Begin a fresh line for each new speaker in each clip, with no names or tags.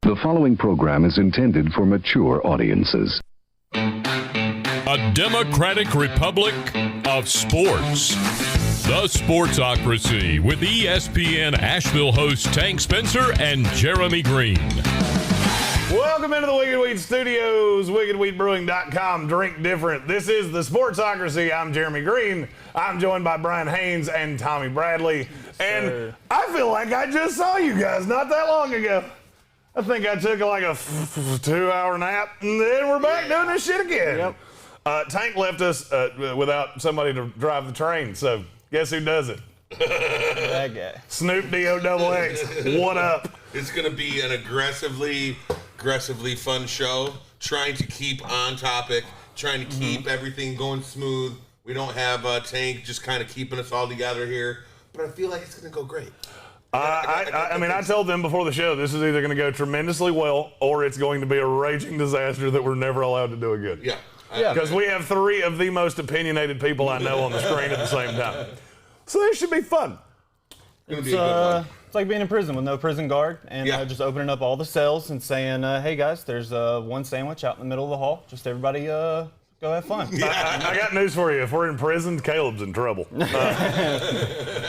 The following program is intended for mature audiences.
A democratic republic of sports. The Sportsocracy with ESPN Asheville hosts Tank Spencer and Jeremy Greene.
Welcome into the Wicked Wheat Studios, wickedwheatbrewing.com. Drink different. This is the Sportsocracy. I'm Jeremy Greene. I'm joined by Brian Haynes and Tommy Bradley. And I feel like I just saw you guys not that long ago. I think I took like a 2-hour nap, and then we're back doing this shit again. Yep. Tank left us without somebody to drive the train, so guess who does it?
That guy.
Snoop D-O-X-X. What up?
It's going to be an aggressively fun show, trying to keep on topic, trying to keep everything going smooth. We don't have Tank just kind of keeping us all together here, but I feel like it's going to go great.
I mean, I told them before the show, this is either going to go tremendously well or it's going to be a raging disaster that we're never allowed to do again.
Yeah.
Because we have three of the most opinionated people I know on the screen at the same time. So this should be fun.
It's like being in prison with no prison guard and just opening up all the cells and saying, hey guys, there's one sandwich out in the middle of the hall. Just everybody go have fun.
I got news for you. If we're in prison, Caleb's in trouble.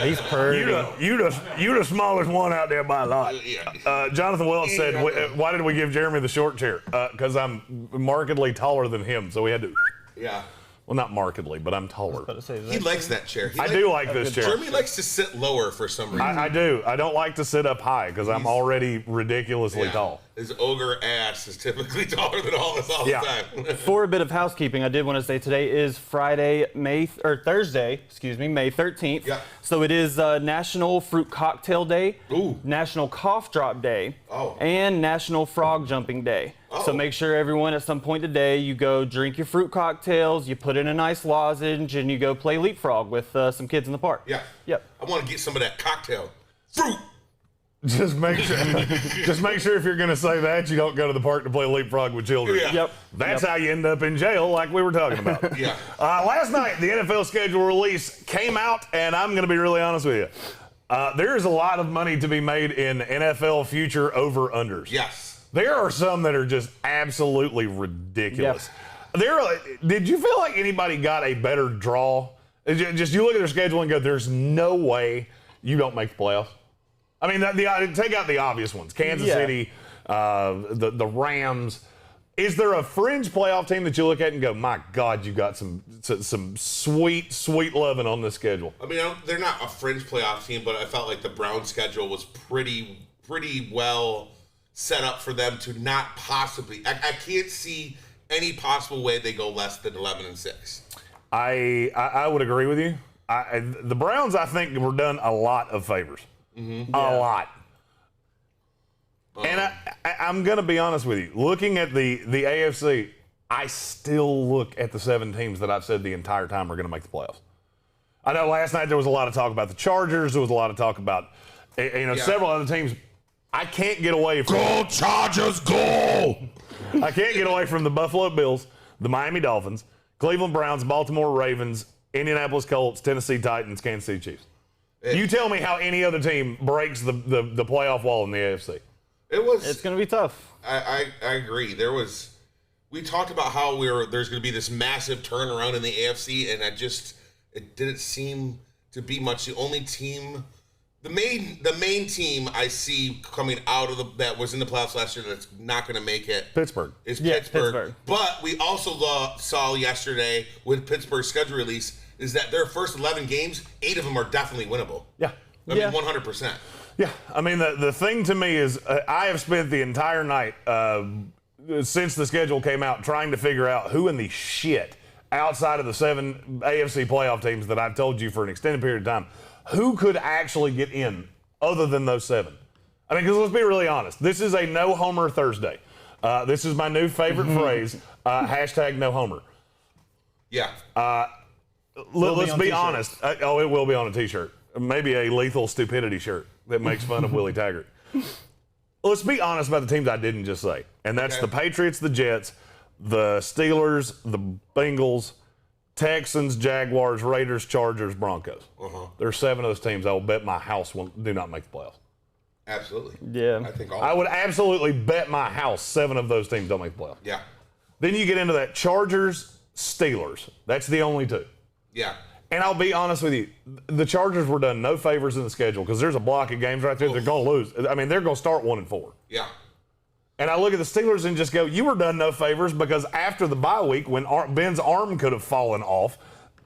He's purdy.
You the smallest one out there by a lot. Jonathan Welch said, why did we give Jeremy the short chair? Because I'm markedly taller than him, so we had to...
Yeah.
Well, not markedly, but I'm taller.
He likes that chair.
I do like this chair.
Jeremy likes to sit lower for some reason.
I do. I don't like to sit up high because I'm already ridiculously tall.
His ogre ass is typically taller than all of us all the time.
For a bit of housekeeping, I did want to say today is Thursday, May 13th.
Yeah.
So it is National Fruit Cocktail Day,
Ooh.
National Cough Drop Day, and National Frog Jumping Day. So make sure everyone at some point today you go drink your fruit cocktails, you put in a nice lozenge, and you go play leapfrog with some kids in the park.
Yeah.
Yep.
I want to get some of that cocktail fruit.
Just make sure if you're going to say that, you don't go to the park to play leapfrog with children.
Yeah.
Yep.
That's how you end up in jail, like we were talking about. Last night, the NFL schedule release came out, and I'm going to be really honest with you. There is a lot of money to be made in NFL future over-unders.
Yes.
There are some that are just absolutely ridiculous. Did you feel like anybody got a better draw? Just you look at their schedule and go, there's no way you don't make the playoffs. I mean, take out the obvious ones. Kansas City, the Rams. Is there a fringe playoff team that you look at and go, my God, you got some sweet, sweet loving on this schedule?
I mean, they're not a fringe playoff team, but I felt like the Browns' schedule was pretty well set up for them to not possibly. I can't see any possible way they go less than 11-6.
I would agree with you. The Browns, I think, were done a lot of favors. A lot. And I'm going to be honest with you. Looking at the AFC, I still look at the 7 teams that I've said the entire time are going to make the playoffs. I know last night there was a lot of talk about the Chargers. There was a lot of talk about several other teams. I can't get away from...
Go Chargers, go!
I can't get away from the Buffalo Bills, the Miami Dolphins, Cleveland Browns, Baltimore Ravens, Indianapolis Colts, Tennessee Titans, Kansas City Chiefs. You tell me how any other team breaks the playoff wall in the AFC.
It's going to be tough.
I agree. We talked about how there's going to be this massive turnaround in the AFC, and it didn't seem to be much. The only team, the main team I see coming out of that was in the playoffs last year that's not going to make it.
Pittsburgh.
Is Pittsburgh. But we also saw yesterday with Pittsburgh's schedule release is that their first 11 games, 8 of them are definitely winnable.
Yeah.
I mean, 100%.
Yeah. I mean, the thing to me is I have spent the entire night since the schedule came out trying to figure out who in the shit outside of the 7 AFC playoff teams that I've told you for an extended period of time, who could actually get in other than those 7? I mean, because let's be really honest. This is a no homer Thursday. This is my new favorite phrase, hashtag no homer.
Yeah.
Let's be honest. It will be on a T-shirt. Maybe a lethal stupidity shirt that makes fun of Willie Taggart. Let's be honest about the teams I didn't just say. And that's the Patriots, the Jets, the Steelers, the Bengals, Texans, Jaguars, Raiders, Chargers, Broncos. There's 7 of those teams I will bet my house do not make the playoffs.
Absolutely.
Yeah.
I think all.
I would absolutely bet my house 7 of those teams don't make the playoffs.
Yeah.
Then you get into that Chargers, Steelers. That's the only 2.
Yeah.
And I'll be honest with you, the Chargers were done no favors in the schedule because there's a block of games right there they're going to lose. I mean, they're going to start 1-4.
Yeah.
And I look at the Steelers and just go, you were done no favors because after the bye week, when Ben's arm could have fallen off,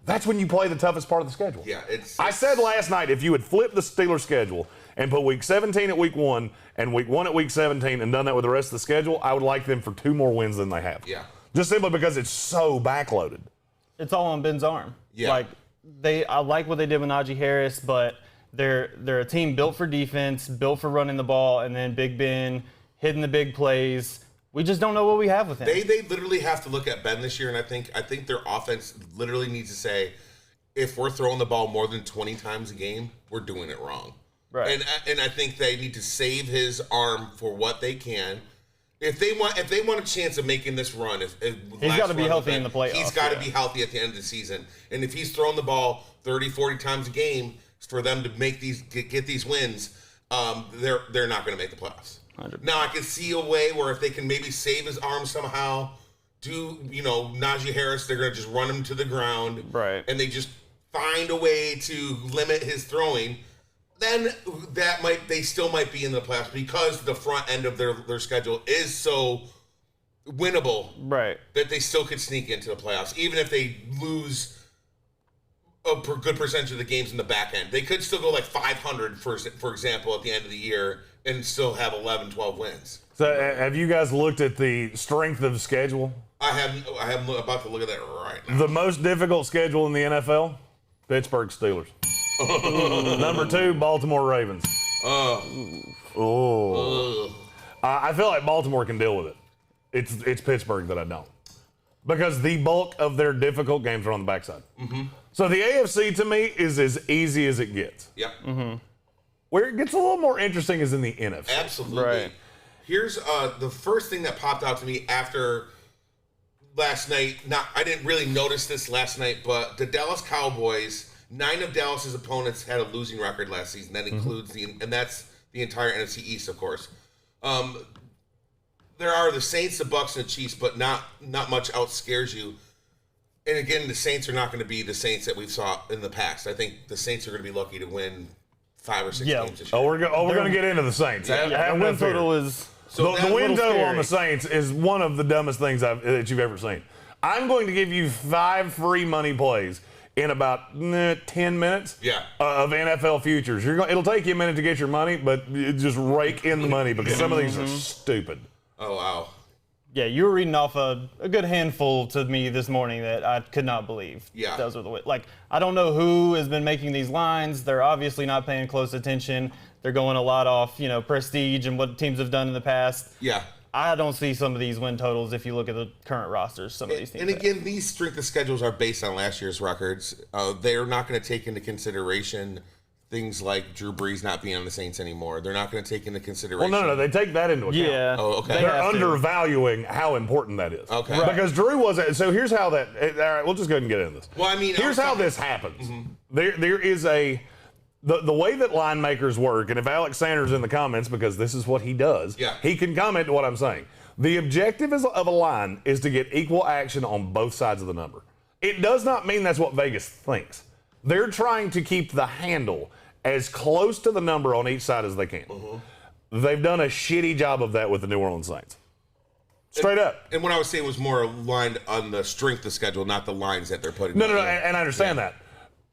that's when you play the toughest part of the schedule.
Yeah.
I said last night, if you had flipped the Steelers schedule and put week 17 at week 1 and week 1 at week 17 and done that with the rest of the schedule, I would like them for 2 more wins than they have.
Yeah.
Just simply because it's so backloaded.
It's all on Ben's arm.
Yeah.
Like I like what they did with Najee Harris, but they're a team built for defense, built for running the ball, and then Big Ben hitting the big plays. We just don't know what we have with him.
They literally have to look at Ben this year, and I think their offense literally needs to say, if we're throwing the ball more than 20 times a game, we're doing it wrong.
Right.
And I think they need to save his arm for what they can. If they want a chance of making this run,
he's got to be healthy in the playoffs.
He's got to be healthy at the end of the season. And if he's throwing the ball 30, 40 times a game for them to make get these wins, they're not going to make the playoffs.
100%.
Now I can see a way where if they can maybe save his arm somehow, Najee Harris, they're going to just run him to the ground,
right?
And they just find a way to limit his throwing. Then they still might be in the playoffs because the front end of their schedule is so winnable,
right?
That they still could sneak into the playoffs, even if they lose a good percentage of the games in the back end. They could still go like 500, for example, at the end of the year and still have 11, 12 wins.
So have you guys looked at the strength of schedule?
I am about to look at that right now.
The most difficult schedule in the NFL? Pittsburgh Steelers. Number 2, Baltimore Ravens. I feel like Baltimore can deal with it. It's Pittsburgh that I don't. Because the bulk of their difficult games are on the backside. Mm-hmm. So the AFC to me is as easy as it gets.
Yep.
Mm-hmm.
Where it gets a little more interesting is in the NFC.
Absolutely.
Right.
Here's the first thing that popped out to me after last night. I didn't really notice this last night, but the Dallas Cowboys, 9 of Dallas's opponents had a losing record last season. That includes and that's the entire NFC East, of course. There are the Saints, the Bucks, and the Chiefs, but not much else scares you. And again, the Saints are not going to be the Saints that we've saw in the past. I think the Saints are going to be lucky to win 5 or 6 games this year.
We're going to get into the Saints.
The win total is
the win total
scary
on the Saints is one of the dumbest things that you've ever seen. I'm going to give you 5 free money plays in about 10 minutes of NFL futures. It'll take you a minute to get your money, but you just rake in the money because some of these are stupid.
Oh, wow.
Yeah, you were reading off a good handful to me this morning that I could not believe.
Yeah.
Those were I don't know who has been making these lines. They're obviously not paying close attention. They're going a lot off, prestige and what teams have done in the past.
Yeah.
I don't see some of these win totals if you look at the current rosters. Some of these teams.
And again, these strength of schedules are based on last year's records. They're not going to take into consideration things like Drew Brees not being on the Saints anymore. They're not going to take into consideration.
Well, no, they take that into account.
Yeah.
Oh, okay.
They're undervaluing how important that is.
Okay.
Right. Because Drew wasn't. So here's how that. All right, we'll just go ahead and get into this.
Well, I mean,
here's how this happens. Mm-hmm. There is the way that line makers work, and if Alex Sanders in the comments, because this is what he does, he can comment to what I'm saying. The objective of a line is to get equal action on both sides of the number. It does not mean that's what Vegas thinks. They're trying to keep the handle as close to the number on each side as they can. Mm-hmm. They've done a shitty job of that with the New Orleans Saints. Straight up.
And what I was saying was more aligned on the strength of schedule, not the lines that they're putting.
No, and I understand that.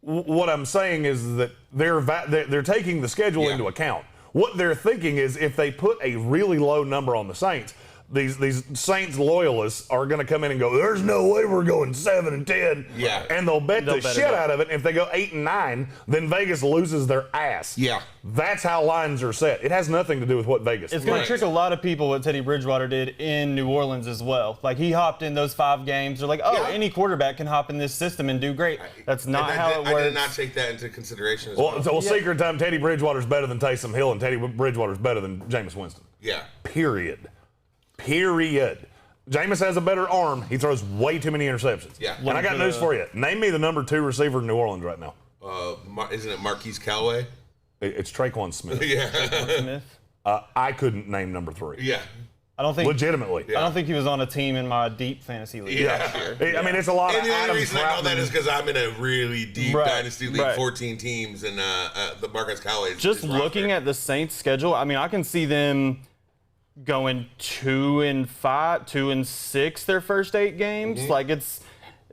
What I'm saying is that they're taking the schedule into account. What they're thinking is if they put a really low number on the Saints, these Saints loyalists are going to come in and go, there's no way we're going 7-10.
Yeah.
And they'll bet the shit out of it. If they go 8-9, then Vegas loses their ass.
Yeah.
That's how lines are set. It has nothing to do with what Vegas
It's going to trick a lot of people what Teddy Bridgewater did in New Orleans as well. Like, he hopped in those 5 games. They're like, any quarterback can hop in this system and do great. That's not how it works.
I did not take that into consideration as well.
Well, secret time, Teddy Bridgewater's better than Taysom Hill, and Teddy Bridgewater's better than Jameis Winston.
Yeah.
Period. Jameis has a better arm. He throws way too many interceptions.
Yeah.
And I got news for you. Name me the number 2 receiver in New Orleans right now.
Isn't it Marquise Callaway?
It's Traquan Smith.
Yeah.
Smith.
I couldn't name number 3.
Yeah.
I don't think
legitimately.
I don't think he was on a team in my deep fantasy league last year.
I mean, it's a lot
and
of
the only
Adam
reason I know that is because I'm in a really deep dynasty league, 14 teams, and the Marcus Callaway.
Just looking at the Saints' schedule, I mean, I can see them going 2-5, 2-6 their first 8 games. Like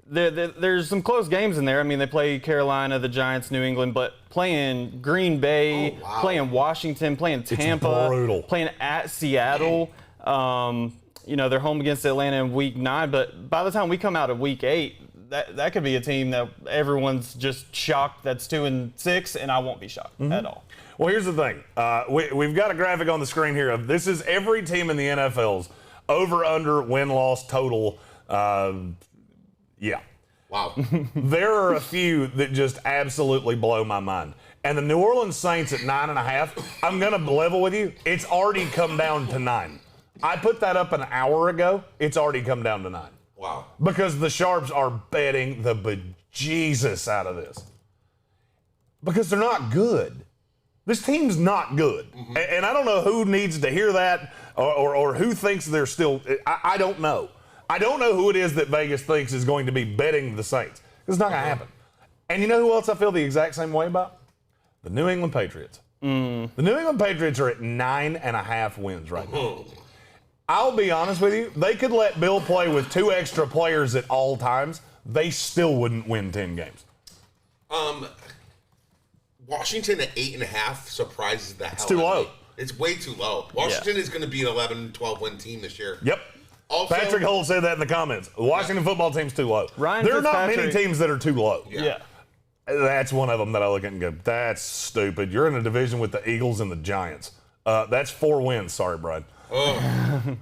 there's some close games in there. I mean, they play Carolina, the Giants, New England, but playing Green Bay, playing Washington, playing Tampa, playing at Seattle. They're home against Atlanta in week 9, but by the time we come out of week 8, that could be a team that everyone's just shocked that's 2-6, and I won't be shocked at all.
Well, here's the thing. We've got a graphic on the screen here. This is every team in the NFL's over-under win-loss total.
Wow.
There are a few that just absolutely blow my mind. And the New Orleans Saints at 9.5, I'm going to level with you. It's already come down to 9. I put that up an hour ago. It's already come down to 9.
Wow.
Because the Sharps are betting the bejesus out of this. Because they're not good. This team's not good. And I don't know who needs to hear that or who thinks they're still – I don't know. I don't know who it is that Vegas thinks is going to be betting the Saints. It's not going to happen. And you know who else I feel the exact same way about? The New England Patriots. The New England Patriots are at 9.5 wins right now. I'll be honest with you. They could let Bill play with 2 extra players at all times. They still wouldn't win 10 games.
Washington at 8.5 surprises the hell out of me.
It's too low.
It's way too low. Washington is going to be an 11, 12-win team this year.
Yep.
Also,
Patrick Holt said that in the comments. The Washington football team's too low. There are not many teams that are too low.
Yeah.
That's one of them that I look at and go, that's stupid. You're in a division with the Eagles and the Giants. That's 4 wins. Sorry, Brian.
Oh.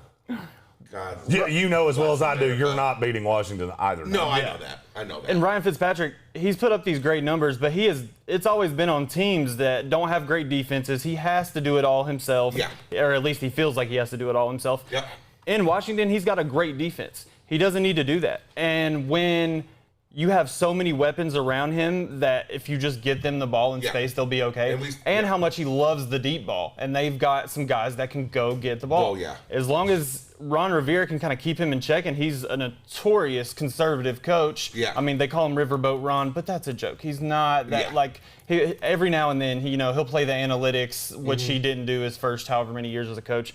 God.
You know as well as I do, you're not beating Washington either.
No, I know that. I know that.
And Ryan Fitzpatrick, he's put up these great numbers, but it's always been on teams that don't have great defenses. He has to do it all himself.
Yeah.
Or at least he feels like he has to do it all himself.
Yep.
In Washington, he's got a great defense. He doesn't need to do that. And when you have so many weapons around him that if you just get them the ball in space, they'll be okay. And how much he loves the deep ball. And they've got some guys that can go get the ball.
Oh, yeah.
As long as Ron Rivera can kind of keep him in check, and he's a notorious conservative coach.
Yeah.
I mean, they call him Riverboat Ron, but that's a joke. He's not that every now and then, he'll play the analytics, which he didn't do his first however many years as a coach.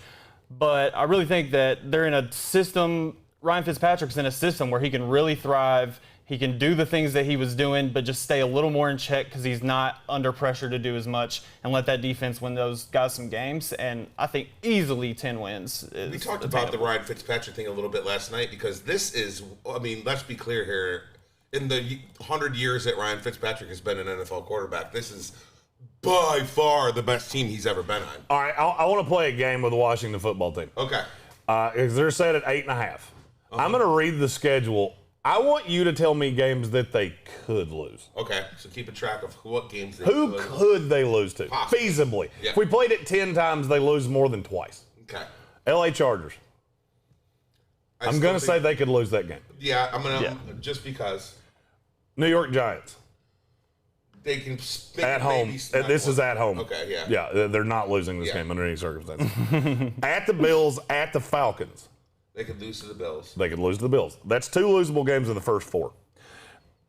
But I really think that they're in a system, Ryan Fitzpatrick's in a system where he can really thrive. He can do the things that he was doing, but just stay a little more in check because he's not under pressure to do as much and let that defense win those guys some games. And I think easily 10 wins.
We talked about the Ryan Fitzpatrick thing a little bit last night because this is, I mean, let's be clear here. In the 100 years that Ryan Fitzpatrick has been an NFL quarterback, this is by far the best team he's ever been on.
All right, I want to play a game with the Washington football team.
Okay.
Because they're set at 8.5. I'm going to read the schedule. I want you to tell me games that they could lose.
Okay, so keep a track of what games they
Who could they lose to?
Possibly.
Feasibly.
Yeah.
If we played it 10 times, they lose more than twice.
Okay.
LA Chargers. I'm going to say they could lose that game.
Yeah, I'm going to, just because.
New York Giants.
They can
at home. This is at home.
Okay, yeah.
Yeah, they're not losing this game under any circumstances. At the Bills, at the Falcons.
They could lose to the Bills.
They could lose to the Bills. That's 2 losable games in the first 4.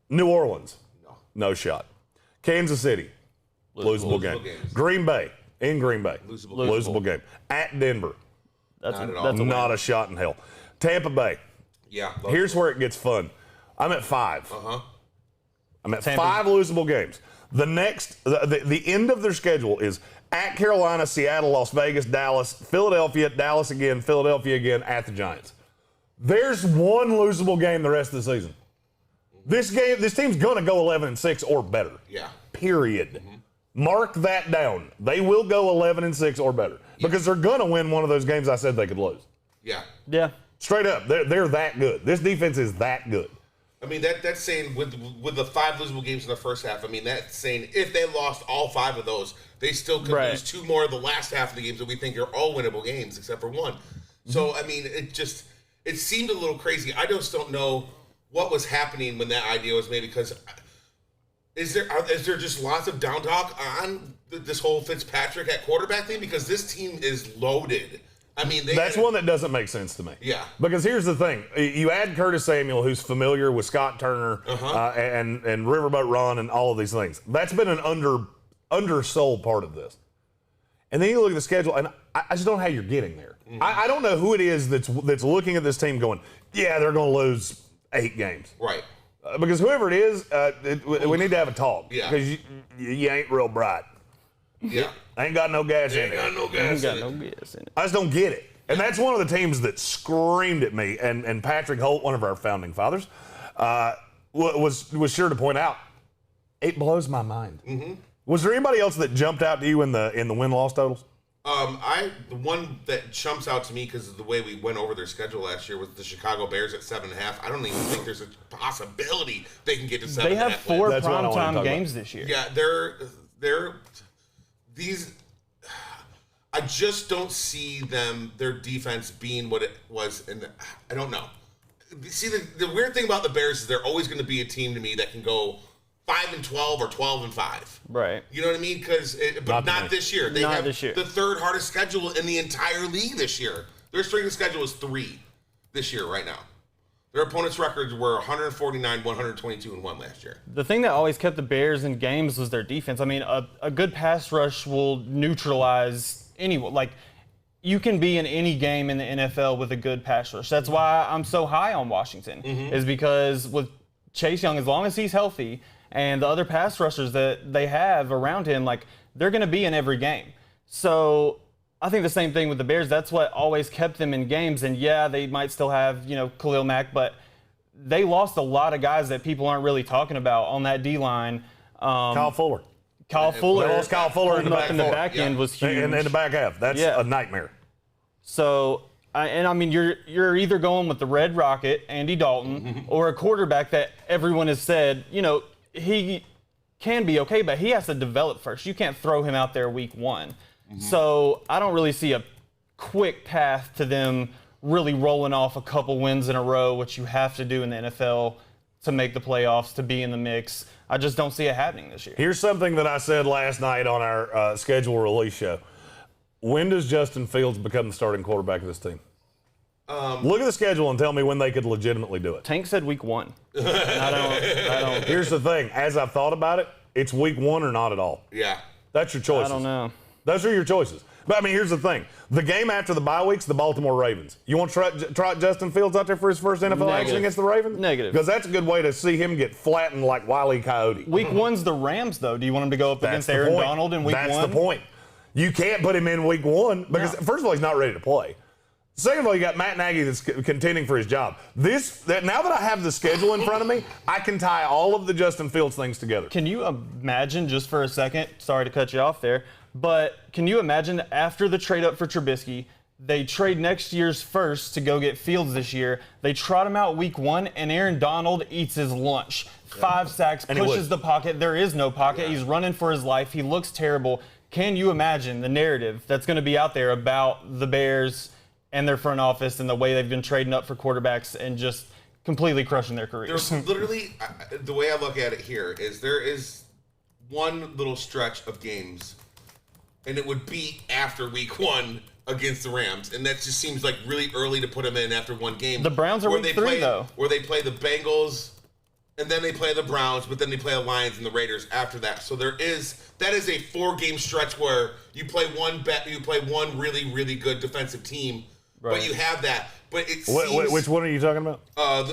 New Orleans. No shot. Kansas City. Losable game.
Games.
Green Bay. In Green Bay.
Losable
game. At Denver.
Not at all.
Not a shot in hell. Tampa Bay.
Yeah.
Here's where it gets fun. I'm at 5. I'm at 5 losable games. The next, the end of their schedule is at Carolina, Seattle, Las Vegas, Dallas, Philadelphia, Dallas again, Philadelphia again, at the Giants. There's 1 losable game the rest of the season. This team's going to go 11-6 or better.
Yeah.
Period. Mark that down. They will go 11-6 or better because they're going to win one of those games I said they could lose.
Yeah.
Yeah.
Straight up, they're that good. This defense is that good.
I mean, that's saying with the 5 losable games in the first half, I mean, that's saying if they lost all 5 of those, they still could lose 2 more of the last half of the games that we think are all winnable games except for 1. So, I mean, it seemed a little crazy. I just don't know what was happening when that idea was made because Is there just lots of down talk on this whole Fitzpatrick at quarterback thing? Because this team is loaded. I mean,
that's one that doesn't make sense to me.
Yeah.
Because here's the thing: you add Curtis Samuel, who's familiar with Scott Turner and Riverboat Ron and all of these things. That's been an undersold part of this. And then you look at the schedule, and I just don't know how you're getting there. Mm-hmm. I don't know who it is that's looking at this team going, yeah, they're going to lose 8 games.
Right.
Because whoever it is, we need to have a talk.
Yeah.
Because you ain't real bright.
Yeah.
Ain't got no gas in it.
Ain't got no gas in it.
I just don't get it. And that's one of the teams that screamed at me. And Patrick Holt, one of our founding fathers, was sure to point out, it blows my mind. Mm-hmm. Was there anybody else that jumped out to you in the win-loss totals?
The one that jumps out to me because of the way we went over their schedule last year was the Chicago Bears at 7.5. I don't even think there's a possibility they can get to 7.5.
They have 4 primetime games this year.
Yeah, they're these. I just don't see their defense being what it was, and I don't know. See, the weird thing about the Bears is they're always going to be a team to me that can go 5-12 or 12-5.
Right.
You know what I mean? But not this year. They have
this year.
The 3rd hardest schedule in the entire league this year. Their strength of schedule is 3 this year right now. Their opponents' records were 149, 122, and 1 last year.
The thing that always kept the Bears in games was their defense. I mean, a good pass rush will neutralize anyone. Like, you can be in any game in the NFL with a good pass rush. That's why I'm so high on Washington, is because with Chase Young, as long as he's healthy, and the other pass rushers that they have around him, like, they're going to be in every game. So I think the same thing with the Bears. That's what always kept them in games. And, yeah, they might still have, Khalil Mack, but they lost a lot of guys that people aren't really talking about on that D-line.
Kyle Fuller.
They lost
Kyle Fuller in the
back end was huge.
In the back half. That's a nightmare.
So, you're either going with the Red Rocket, Andy Dalton, or a quarterback that everyone has said, he can be okay, but he has to develop first. You can't throw him out there week 1. Mm-hmm. So I don't really see a quick path to them really rolling off a couple wins in a row, which you have to do in the NFL to make the playoffs, to be in the mix. I just don't see it happening this year.
Here's something that I said last night on our schedule release show. When does Justin Fields become the starting quarterback of this team? Look at the schedule and tell me when they could legitimately do it.
Tank said week 1. I don't.
Here's the thing. As I've thought about it, it's week 1 or not at all.
Yeah.
That's your choices.
I don't know.
Those are your choices. But, here's the thing. The game after the bye week's the Baltimore Ravens. You want to trot Justin Fields out there for his first NFL action against the Ravens?
Negative.
Because that's a good way to see him get flattened like Wile E. Coyote.
Week 1's the Rams, though. Do you want him to go up against Aaron Donald in week 1?
That's the point. You can't put him in week 1 because, first of all, he's not ready to play. Second of all, you got Matt Nagy that's contending for his job. Now that I have the schedule in front of me, I can tie all of the Justin Fields things together.
Can you imagine, just for a second, sorry to cut you off there, but can you imagine after the trade up for Trubisky, they trade next year's first to go get Fields this year, they trot him out week 1, and Aaron Donald eats his lunch. 5 sacks, pushes the pocket. There is no pocket. He's running for his life. He looks terrible. Can you imagine the narrative that's going to be out there about the Bears and their front office and the way they've been trading up for quarterbacks and just completely crushing their careers?
There's literally, the way I look at it here is there is one little stretch of games, and it would be after week 1 against the Rams, and that just seems like really early to put them in after one game.
The Browns are week 3, though.
Where they play the Bengals, and then they play the Browns, but then they play the Lions and the Raiders after that. So that is a 4-game stretch where you play one really, really good defensive team. Right. But you have that. But it seems,
which one are you talking about?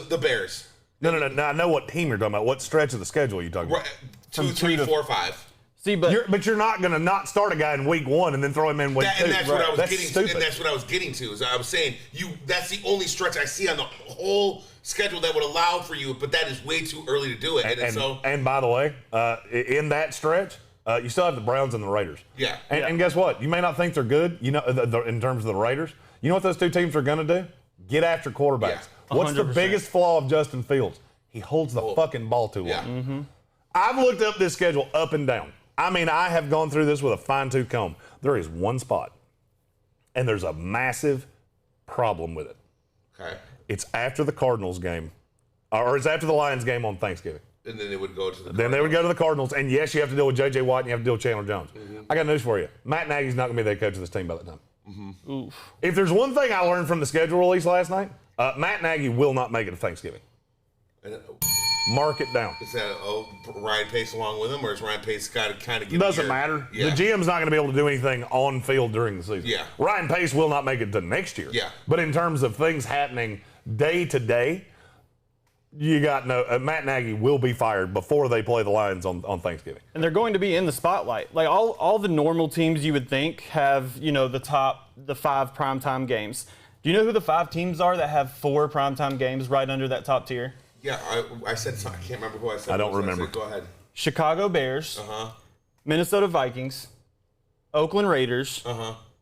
The Bears.
No. I know what team you're talking about. What stretch of the schedule are you talking about?
2, 3, 4, 5.
See,
but you're not going to not start a guy in week 1 and then throw him in week 2.
And that's what I was
that's
getting
stupid.
to. And that's what I was getting to. Is I was saying that's the only stretch I see on the whole schedule that would allow for you, but that is way too early to do it.
And by the way, in that stretch, you still have the Browns and the Raiders.
Yeah.
And guess what? You may not think they're good, in terms of the Raiders. You know what those 2 teams are going to do? Get after quarterbacks.
Yeah,
what's the biggest flaw of Justin Fields? He holds the fucking ball too long.
Yeah.
Mm-hmm.
I've looked up this schedule up and down. I have gone through this with a fine-tooth comb. There is one spot, and there's a massive problem with it.
Okay.
It's after the Cardinals game, or it's after the Lions game on Thanksgiving.
And then they would go to the Cardinals.
Then they would go to the Cardinals, and yes, you have to deal with J.J. Watt and you have to deal with Chandler Jones. I got news for you. Matt Nagy's not going to be the head coach of this team by that time. If there's one thing I learned from the schedule release last night, Matt Nagy will not make it to Thanksgiving. Mark it down.
Is that Ryan Pace along with him, or is Ryan Pace got to kind of get
Doesn't matter. Yeah. The GM's not going to be able to do anything on field during the season.
Yeah.
Ryan Pace will not make it to next year.
Yeah.
But in terms of things happening day to day, you got Matt Nagy will be fired before they play the Lions on Thanksgiving.
And they're going to be in the spotlight. Like all the normal teams you would think have, the 5 primetime games. Do you know who the 5 teams are that have 4 primetime games right under that top tier?
Yeah, I said something. I can't remember who I said.
I don't remember.
Go ahead.
Chicago Bears, Minnesota Vikings, Oakland Raiders,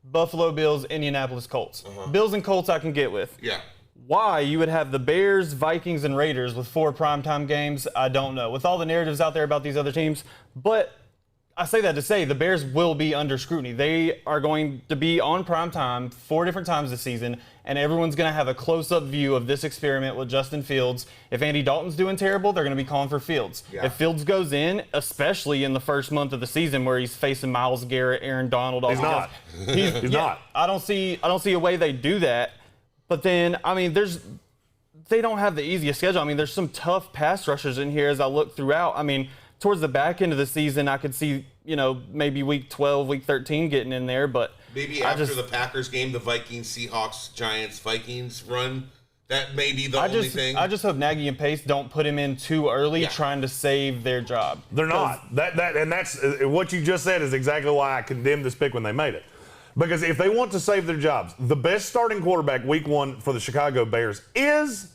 Buffalo Bills, Indianapolis Colts. Bills and Colts I can get with.
Yeah.
Why you would have the Bears, Vikings, and Raiders with 4 primetime games, I don't know. With all the narratives out there about these other teams, but I say that to say the Bears will be under scrutiny. They are going to be on primetime 4 different times this season, and everyone's going to have a close-up view of this experiment with Justin Fields. If Andy Dalton's doing terrible, they're going to be calling for Fields. Yeah. If Fields goes in, especially in the first month of the season where he's facing Myles Garrett, Aaron Donald,
he's not. He's not.
I don't see a way they do that. But then, they don't have the easiest schedule. There's some tough pass rushers in here as I look throughout. Towards the back end of the season, I could see, maybe week 12, week 13 getting in there. But
maybe after the Packers game, the Vikings, Seahawks, Giants, Vikings run, that may be the only thing.
I just hope Nagy and Pace don't put him in too early trying to save their job.
They're not. And that's what you just said is exactly why I condemned this pick when they made it. Because if they want to save their jobs, the best starting quarterback week 1 for the Chicago Bears is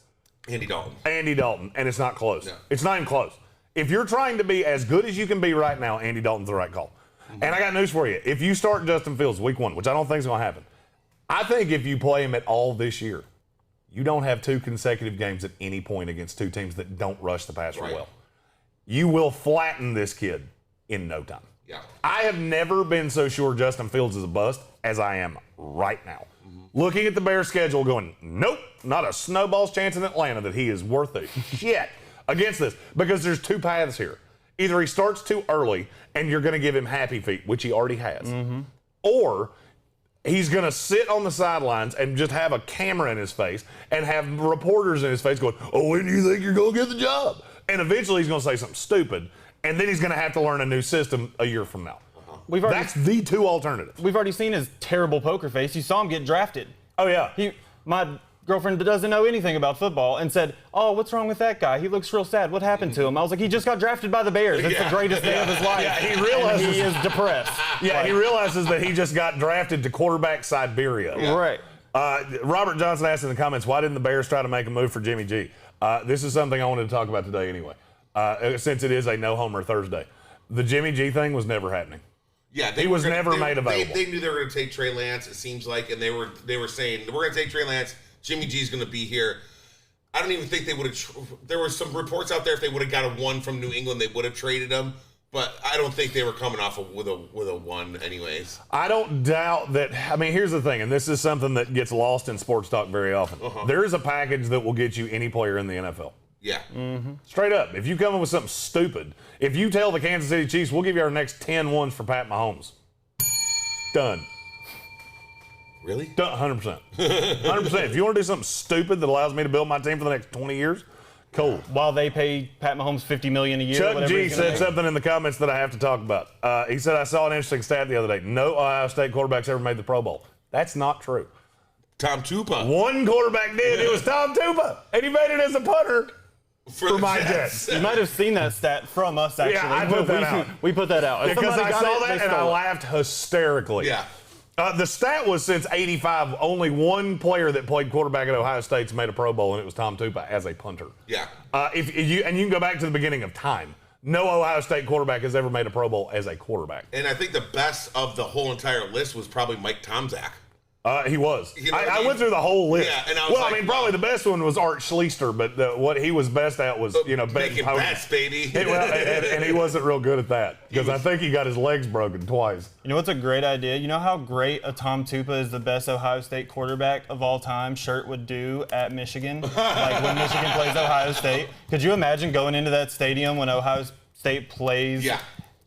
Andy Dalton.
And it's not close.
No.
It's not even close. If you're trying to be as good as you can be right now, Andy Dalton's the right call. And I got news for you. If you start Justin Fields week 1, which I don't think is going to happen, I think if you play him at all this year, you don't have 2 consecutive games at any point against 2 teams that don't rush the passer well. You will flatten this kid in no time.
Yeah.
I have never been so sure Justin Fields is a bust as I am right now. Looking at the Bears' schedule going, nope, not a snowball's chance in Atlanta that he is worth a shit against this. Because there's 2 paths here. Either he starts too early and you're going to give him happy feet, which he already has. Or he's going to sit on the sidelines and just have a camera in his face and have reporters in his face going, oh, when do you think you're going to get the job? And eventually he's going to say something stupid. And then he's going to have to learn a new system a year from now. That's the 2 alternatives.
We've already seen his terrible poker face. You saw him get drafted.
Oh, yeah.
My girlfriend doesn't know anything about football and said, oh, what's wrong with that guy? He looks real sad. What happened to him? I was like, he just got drafted by the Bears. It's the greatest day of his life.
Yeah, he realizes
he is depressed.
Yeah, he realizes that he just got drafted to quarterback Siberia.
Yeah. Right.
Robert Johnson asked in the comments, why didn't the Bears try to make a move for Jimmy G? This is something I wanted to talk about today anyway. Since it is a no-homer Thursday. The Jimmy G thing was never happening.
Yeah,
he was never made available.
They knew they were going to take Trey Lance, it seems like, and they were saying, we're going to take Trey Lance, Jimmy G's going to be here. I don't even think they would have there were some reports out there if they would have got a 1 from New England, they would have traded him, but I don't think they were coming off with a 1 anyways.
I don't doubt that. Here's the thing, and this is something that gets lost in sports talk very often. There is a package that will get you any player in the NFL.
Yeah.
Straight up. If you come in with something stupid, if you tell the Kansas City Chiefs, we'll give you our next 10 ones for Pat Mahomes. Done.
Really?
Done. 100%. 100%. If you want to do something stupid that allows me to build my team for the next 20 years, cool.
While they pay Pat Mahomes $50 million a year.
Chuck G said something in the comments that I have to talk about. He said, I saw an interesting stat the other day. No Ohio State quarterbacks ever made the Pro Bowl. That's not true.
Tom Tupa.
1 quarterback did. It was Tom Tupa. And he made it as a punter. For my Jets.
You might have seen that stat from us, actually.
Yeah, I put that out.
We put that out.
Because I saw that and I laughed hysterically.
Yeah.
The stat was since '85, only 1 player that played quarterback at Ohio State's made a Pro Bowl, and it was Tom Tupa as a punter.
Yeah.
If you can go back to the beginning of time. No Ohio State quarterback has ever made a Pro Bowl as a quarterback.
And I think the best of the whole entire list was probably Mike Tomczak.
He was.
You know
I went through the whole list.
Yeah, and I was like,
probably the best one was Art Schleister, but what he was best at was, betting
making
ponies.
bets, baby.
and he wasn't real good at that because I think he got his legs broken twice.
You know what's a great idea? You know how great a Tom Tupa is the best Ohio State quarterback of all time shirt would do at Michigan? Like when Michigan plays Ohio State. Could you imagine going into that stadium when Ohio State plays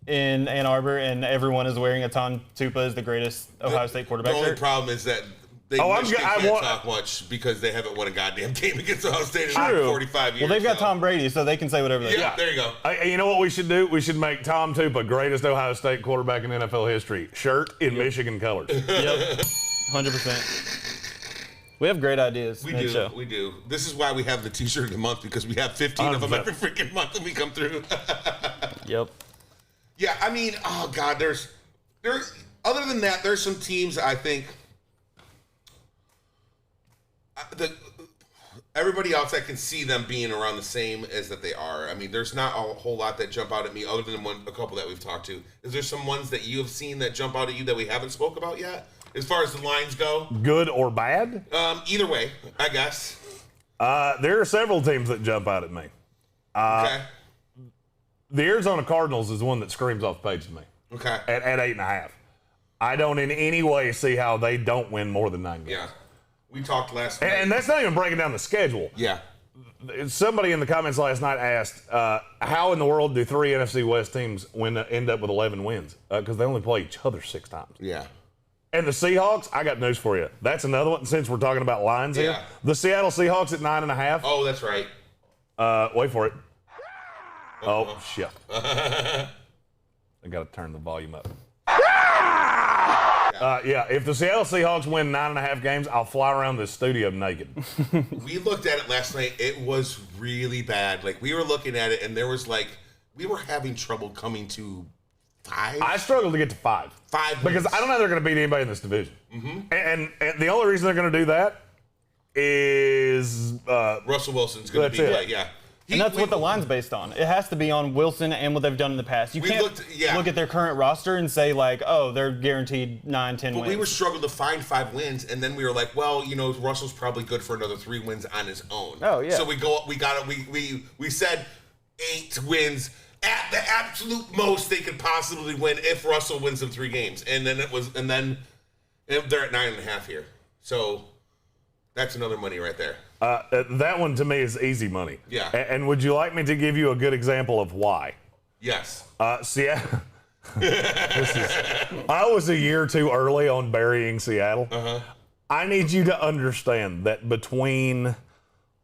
in Ann Arbor and everyone is wearing a Tom Tupa is the greatest Ohio State quarterback
The only
shirt?
problem is that Michigan can't talk much because they haven't won a goddamn game against Ohio State in like 45 years.
Well, they've got Tom Brady, so they can say whatever they want.
Yeah, there you go.
You know what we should do? We should make Tom Tupa greatest Ohio State quarterback in NFL history. Shirt in Michigan colors.
Yep, 100%. We have great ideas.
We do. This is why we have the T-shirt of the month, because we have 15 of them every freaking month that we come through.
Yep.
Yeah, I mean, oh God, there's other than that, there's some teams I think everybody else I can see them being around the same as that they are. I mean, there's not a whole lot that jump out at me other than a couple that we've talked to. Is there some ones that you have seen that jump out at you that we haven't spoke about yet? As far as the lines go?
Good or bad?
Either way, I guess.
There are several teams that jump out at me.
Okay.
The Arizona Cardinals is one that screams off the page to me.
Okay.
At 8.5. I don't in any way see how they don't win more than 9 games.
Yeah. We talked last night.
And that's not even breaking down the schedule.
Yeah.
Somebody in the comments last night asked, how in the world do 3 NFC West teams end up with 11 wins? Because they only play each other 6 times.
Yeah.
And the Seahawks, I got news for you. That's another one, since we're talking about lines here. The Seattle Seahawks at 9.5.
Oh, that's right.
Wait for it. Oh, shit. I got to turn the volume up. If the Seattle Seahawks win 9.5 games, I'll fly around this studio naked.
We looked at it last night. It was really bad. Like, we were looking at it, and there was we were having trouble coming to 5.
I struggled to get to 5.
5
because
wins.
I don't know they're going to beat anybody in this division. Mm-hmm. And the only reason they're going to do that is
Russell Wilson's going to be yeah.
And that's what the line's based on. It has to be on Wilson and what they've done in the past. You can't look at their current roster and say, they're guaranteed 9, 10 wins.
But we were struggling to find 5 wins, and then we were like, well, Russell's probably good for another 3 wins on his own.
Oh, yeah.
So we said 8 wins at the absolute most they could possibly win if Russell wins them 3 games. And then they're at 9.5 here. So that's another money right there.
That one to me is easy money.
Yeah.
And would you like me to give you a good example of why?
Yes.
Seattle. I was a year too early on burying Seattle.
Uh-huh.
I need you to understand that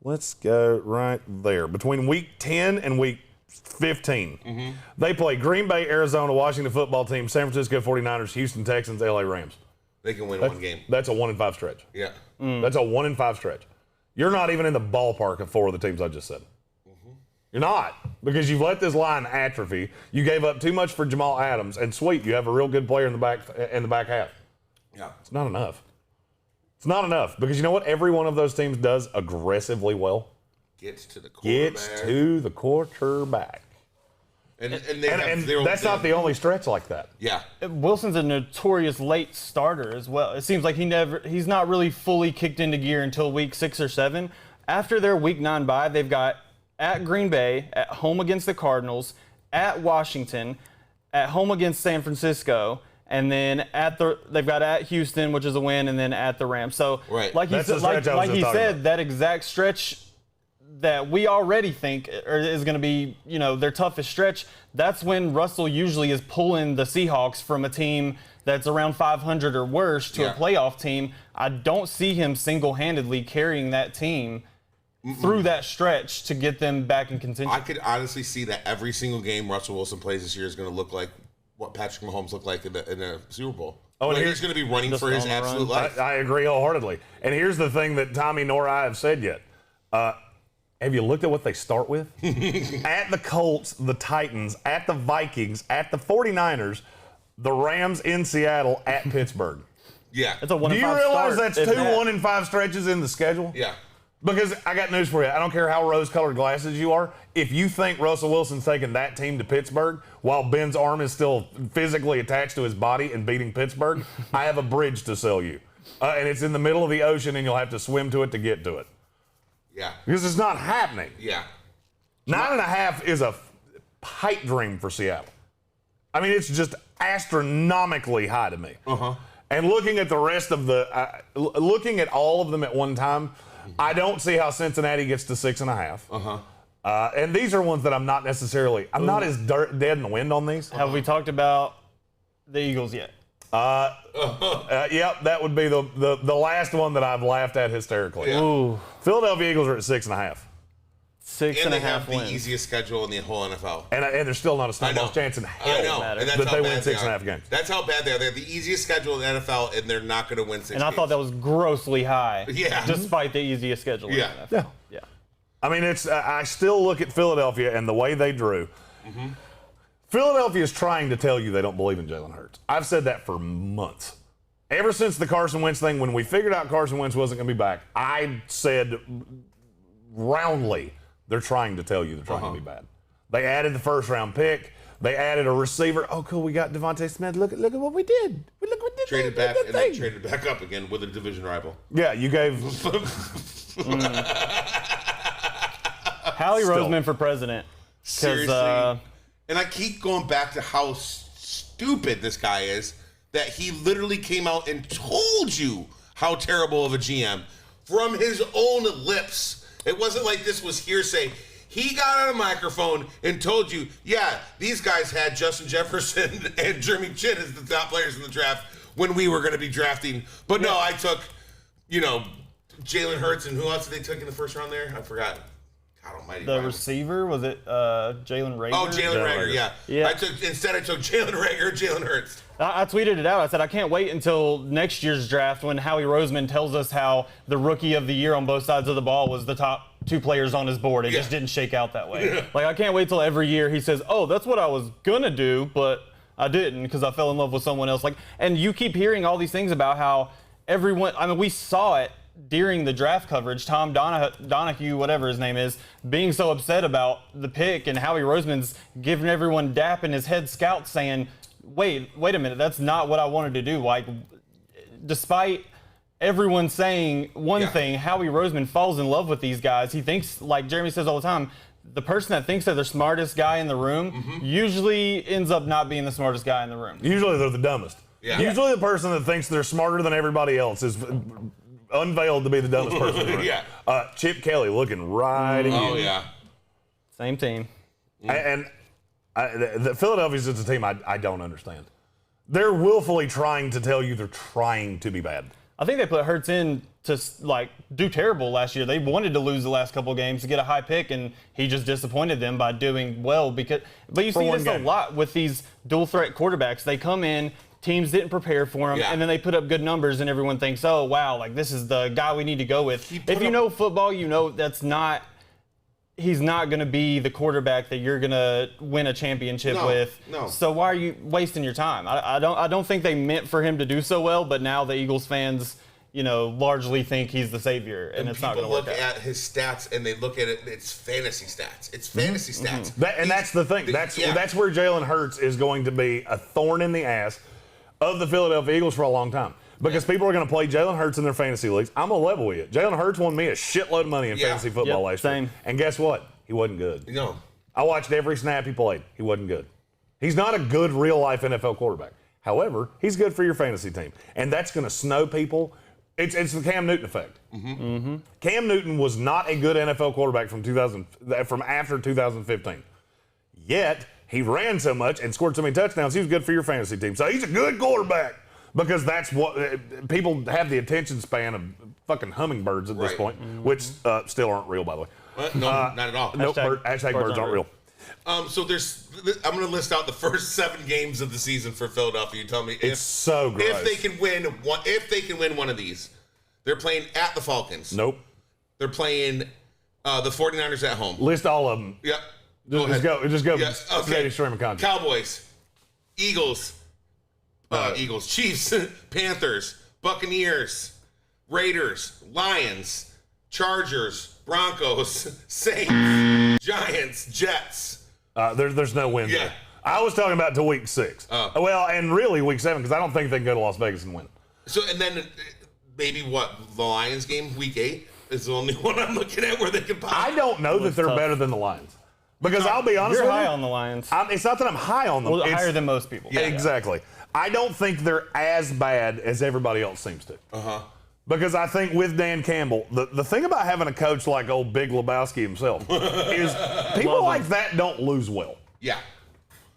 let's go right there, between week 10 and week 15, they play Green Bay, Arizona, Washington football team, San Francisco 49ers, Houston Texans, LA Rams.
They can win 1 game.
That's a 1-5 stretch.
Yeah.
That's a 1-5 stretch. You're not even in the ballpark of 4 of the teams I just said. You're not, because you've let this line atrophy. You gave up too much for Jamal Adams, and sweet, you have a real good player in the back half.
Yeah.
It's not enough. It's not enough, because you know what every one of those teams does aggressively well?
Gets to the quarterback. And
that's not the only stretch like that.
Yeah.
Wilson's a notorious late starter as well. It seems like he's not really fully kicked into gear until week 6 or 7. After their week 9 bye, they've got at Green Bay, at home against the Cardinals, at Washington, at home against San Francisco, and then they've got at Houston, which is a win, and then at the Rams. So, like he said, that exact stretch that we already think is going to be, their toughest stretch, that's when Russell usually is pulling the Seahawks from a team that's around 500 or worse to a playoff team. I don't see him single-handedly carrying that team through that stretch to get them back in contention.
I could honestly see that every single game Russell Wilson plays this year is going to look like what Patrick Mahomes looked like in a Super Bowl. Oh, and he's going to be running for his absolute life.
I agree wholeheartedly. And here's the thing that Tommy nor I have said yet. Have you looked at what they start with? At the Colts, the Titans, at the Vikings, at the 49ers, the Rams in Seattle, at Pittsburgh.
Yeah.
It's a 1-5
Do you realize
start,
that's 2 1-5 stretches in the schedule?
Yeah.
Because I got news for you. I don't care how rose-colored glasses you are. If you think Russell Wilson's taking that team to Pittsburgh while Ben's arm is still physically attached to his body and beating Pittsburgh, I have a bridge to sell you. and it's in the middle of the ocean, and you'll have to swim to it to get to it.
Yeah.
Because it's not happening.
Yeah.
9.5 is a pipe dream for Seattle. I mean, it's just astronomically high to me. And looking at the rest of looking at all of them at one time, I don't see how Cincinnati gets to 6.5. And these are ones that I'm not as dead in the wind on these.
Have we talked about the Eagles yet?
Yep, that would be the last one that I've laughed at hysterically.
Yeah.
Ooh,
Philadelphia Eagles are at 6.5.
And they have
wins.
the easiest schedule in the whole NFL.
And there's still not a snowball's chance in hell
I know. And that's
that
how
they
bad
win 6.5 games.
That's how bad they are. They have the easiest schedule in the NFL, and they're not going to win 6 games.
And I thought that was grossly high.
Yeah.
Despite the easiest schedule. in the NFL. Yeah.
I mean, I still look at Philadelphia and the way they drew. Philadelphia is trying to tell you they don't believe in Jalen Hurts. I've said that for months. Ever since the Carson Wentz thing, when we figured out Carson Wentz wasn't going to be back, I said roundly, they're trying to tell you they're trying to be bad. They added the first-round pick. They added a receiver. Oh, cool, we got Devontae Smith. Look at what we did. Look what we did.
Traded back and then traded back up again with a division rival.
Yeah, you gave
Howie Roseman for president.
Seriously. And I keep going back to how stupid this guy is, that he literally came out and told you how terrible of a GM from his own lips. It wasn't like this was hearsay. He got on a microphone and told you, yeah, these guys had Justin Jefferson and Jeremy Chin as the top players in the draft when we were going to be drafting. But no, I took, Jalen Hurts, and who else did they take in the first round there? I forgot. God almighty.
The receiver, was it Jalen Reagor?
Oh, Jalen Reagor, yeah. I took Jalen Reagor, Jalen Hurts.
I tweeted it out. I said, I can't wait until next year's draft when Howie Roseman tells us how the rookie of the year on both sides of the ball was the top 2 players on his board. It just didn't shake out that way. Like, I can't wait till every year he says, oh, that's what I was going to do, but I didn't because I fell in love with someone else. And you keep hearing all these things about how everyone, we saw it during the draft coverage, Tom Donahue, whatever his name is, being so upset about the pick, and Howie Roseman's giving everyone dap in his head scout saying, wait a minute, that's not what I wanted to do. Like, despite everyone saying one thing, Howie Roseman falls in love with these guys. He thinks, like Jeremy says all the time, the person that thinks they're the smartest guy in the room usually ends up not being the smartest guy in the room.
Usually they're the dumbest.
Yeah.
Usually the person that thinks they're smarter than everybody else is unveiled to be the dumbest person in the room. Chip Kelly looking right at you.
Oh, yeah.
Same team.
And the Philadelphia's just a team I don't understand. They're willfully trying to tell you they're trying to be bad.
I think they put Hurts in to do terrible last year. They wanted to lose the last couple of games to get a high pick, and he just disappointed them by doing well. But you see this a lot with these dual threat quarterbacks. They come in, teams didn't prepare for them, and then they put up good numbers, and everyone thinks, oh wow, like this is the guy we need to go with. If you know football, you know he's not going to be the quarterback that you're going to win a championship with. No. So why are you wasting your time? I don't think they meant for him to do so well, but now the Eagles fans, largely think he's the savior, and it's not going to work out.
People look at his stats and they look at it. It's fantasy stats. It's fantasy stats.
That's the thing. That's where Jalen Hurts is going to be a thorn in the ass of the Philadelphia Eagles for a long time. Because people are going to play Jalen Hurts in their fantasy leagues. I'm going to level with you. Jalen Hurts won me a shitload of money in fantasy football last year. And guess what? He wasn't good.
No.
I watched every snap he played. He wasn't good. He's not a good real-life NFL quarterback. However, he's good for your fantasy team. And that's going to snow people. It's the Cam Newton effect. Cam Newton was not a good NFL quarterback from after 2015. Yet, he ran so much and scored so many touchdowns, he was good for your fantasy team. So he's a good quarterback. Because that's what people have, the attention span of fucking hummingbirds at this point, which still aren't real, by the way.
No, not at all.
Nope, hashtag birds aren't real.
So I'm going to list out the first 7 games of the season for Philadelphia. You tell me
it's so gross.
If they can win one of these. They're playing at the Falcons.
Nope.
They're playing the 49ers at home.
List all of them.
Yep.
Just go.
Yeah, okay.
Stream of content.
Cowboys, Eagles, Chiefs, Panthers, Buccaneers, Raiders, Lions, Chargers, Broncos, Saints, Giants, Jets.
There's no win there. I was talking about to week 6. Well, and really week 7, because I don't think they can go to Las Vegas and win.
So, and then maybe the Lions game, week 8, is the only one I'm looking at where they could possibly.
I don't know that they're better than the Lions. Because I'll be honest with you.
You're high on the Lions.
It's not that I'm high on them.
Well,
it's
higher than most people.
Yeah, exactly. I don't think they're as bad as everybody else seems to. Because I think with Dan Campbell, the thing about having a coach like old Big Lebowski himself is people like that don't lose well.
Yeah.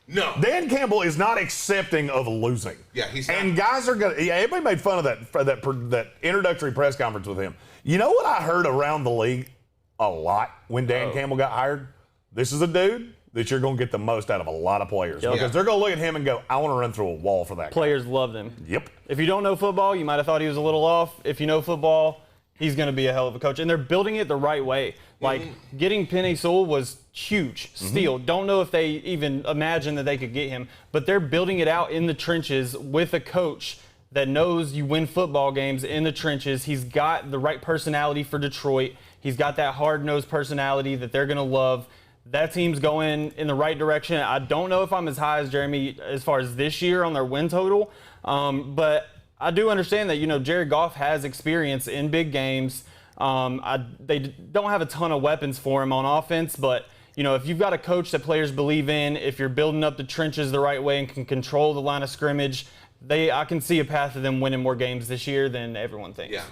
No.
Dan Campbell is not accepting of losing.
Yeah, he's not.
And guys are gonna. Yeah, everybody made fun of that introductory press conference with him. You know what I heard around the league a lot when Dan Campbell got hired? This is a dude that you're going to get the most out of a lot of players because they're going to look at him and go, I want to run through a wall for that guy.
Players love them.
Yep.
If you don't know football, you might have thought he was a little off. If you know football, he's going to be a hell of a coach. And they're building it the right way. Like, getting Penei Sewell was huge steal. Don't know if they even imagined that they could get him. But they're building it out in the trenches with a coach that knows you win football games in the trenches. He's got the right personality for Detroit. He's got that hard-nosed personality that they're going to love. That team's going in the right direction. I don't know if I'm as high as Jeremy as far as this year on their win total, but I do understand that, Jared Goff has experience in big games. They don't have a ton of weapons for him on offense, but, if you've got a coach that players believe in, if you're building up the trenches the right way and can control the line of scrimmage, I can see a path to them winning more games this year than everyone thinks.
Yeah.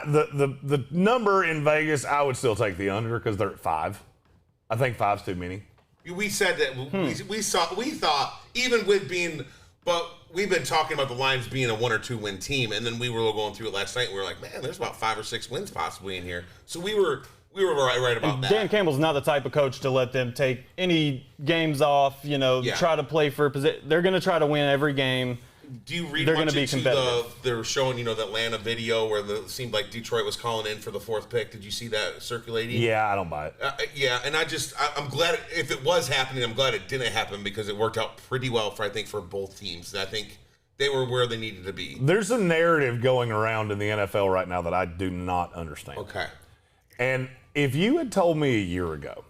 The number in Vegas, I would still take the under because they're at 5. I think 5's too many.
We said that we thought even with being, but we've been talking about the Lions being a 1 or 2 win team, and then we were going through it last night. And we were like, man, there's about 5 or 6 wins possibly in here. So we were right about that.
Dan Campbell's not the type of coach to let them take any games off. Try to play for a position. They're going to try to win every game.
Do you read
They're
much
gonna be
into they were showing, the Atlanta video where it seemed like Detroit was calling in for the 4th pick? Did you see that circulating?
Yeah, I don't buy it.
And I'm glad if it was happening, I'm glad it didn't happen because it worked out pretty well for both teams. I think they were where they needed to be.
There's a narrative going around in the NFL right now that I do not understand.
Okay.
And if you had told me a year ago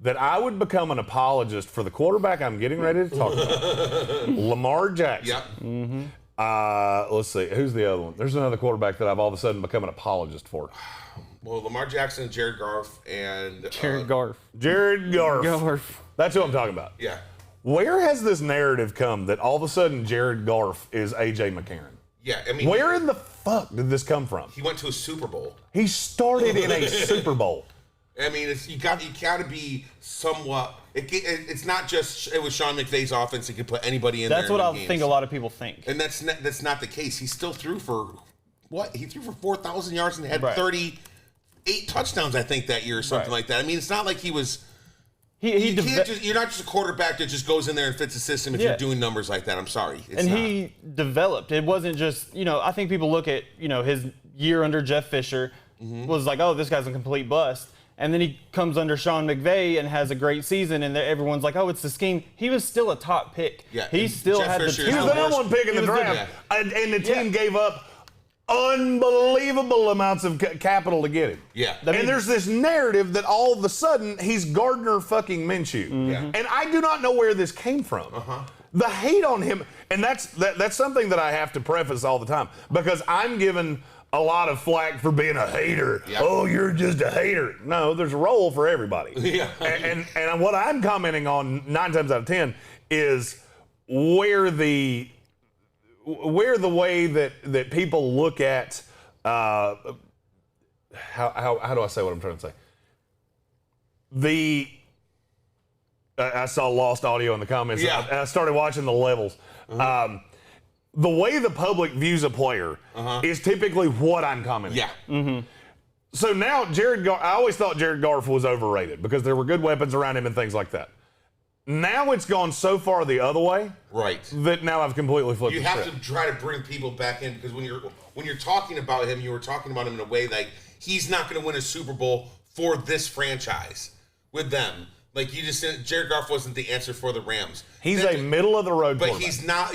that I would become an apologist for the quarterback I'm getting ready to talk about, Lamar Jackson.
Yep.
Let's see. Who's the other one? There's another quarterback that I've all of a sudden become an apologist for.
Well, Lamar Jackson, Jared Goff, and
Jared Goff.
Jared Goff. That's who I'm talking about.
Yeah.
Where has this narrative come that all of a sudden Jared Goff is A.J. McCarron?
Yeah, I mean.
Where in the fuck did this come from?
He went to a Super Bowl.
He started in a Super Bowl.
I mean, you got to be somewhat. It's not just it was Sean McVay's offense. He could put anybody in.
That's
there.
That's what I think a lot of people think.
And that's not the case. He still threw for what? He threw for 4,000 yards and had 38 touchdowns, I think, that year or something like that. I mean, it's not like he was. You're not just a quarterback that just goes in there and fits the system if you're doing numbers like that. I'm sorry.
He developed. It wasn't just, I think people look at, his year under Jeff Fisher was like, oh, this guy's a complete bust. And then he comes under Sean McVay and has a great season, and everyone's like, oh, it's the scheme. He was still a top pick.
Yeah,
he still had the
He was the number 1 pick in the draft, and the team gave up unbelievable amounts of capital to get him.
Yeah.
And there's this narrative that all of a sudden he's Gardner fucking Minshew. And I do not know where this came from. The hate on him, and that's something that I have to preface all the time because I'm given a lot of flack for being a hater. Yep. Oh, you're just a hater. No, there's a role for everybody.
Yeah.
And what I'm commenting on 9 times out of 10 is where the way that people look at how do I say what I'm trying to say? I saw lost audio in the comments.
Yeah.
I started watching the levels. The way the public views a player is typically what I'm commenting.
Yeah.
So now I always thought Jared Goff was overrated because there were good weapons around him and things like that. Now it's gone so far the other way,
right?
That now I've completely flipped.
You have to try to bring people back in because when you're talking about him, you were talking about him in a way like he's not going to win a Super Bowl for this franchise with them. Like you just said, Jared Goff wasn't the answer for the Rams.
He's a middle of the road,
but he's not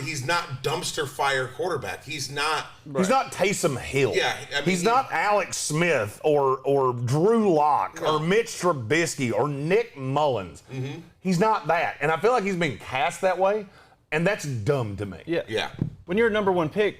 dumpster fire quarterback. He's not.
He's not Taysom Hill.
Yeah, I mean,
he's not Alex Smith or Drew Lock or Mitch Trubisky or Nick Mullins. He's not that, and I feel like he's being cast that way, and that's dumb to me.
Yeah. When you're a number 1 pick,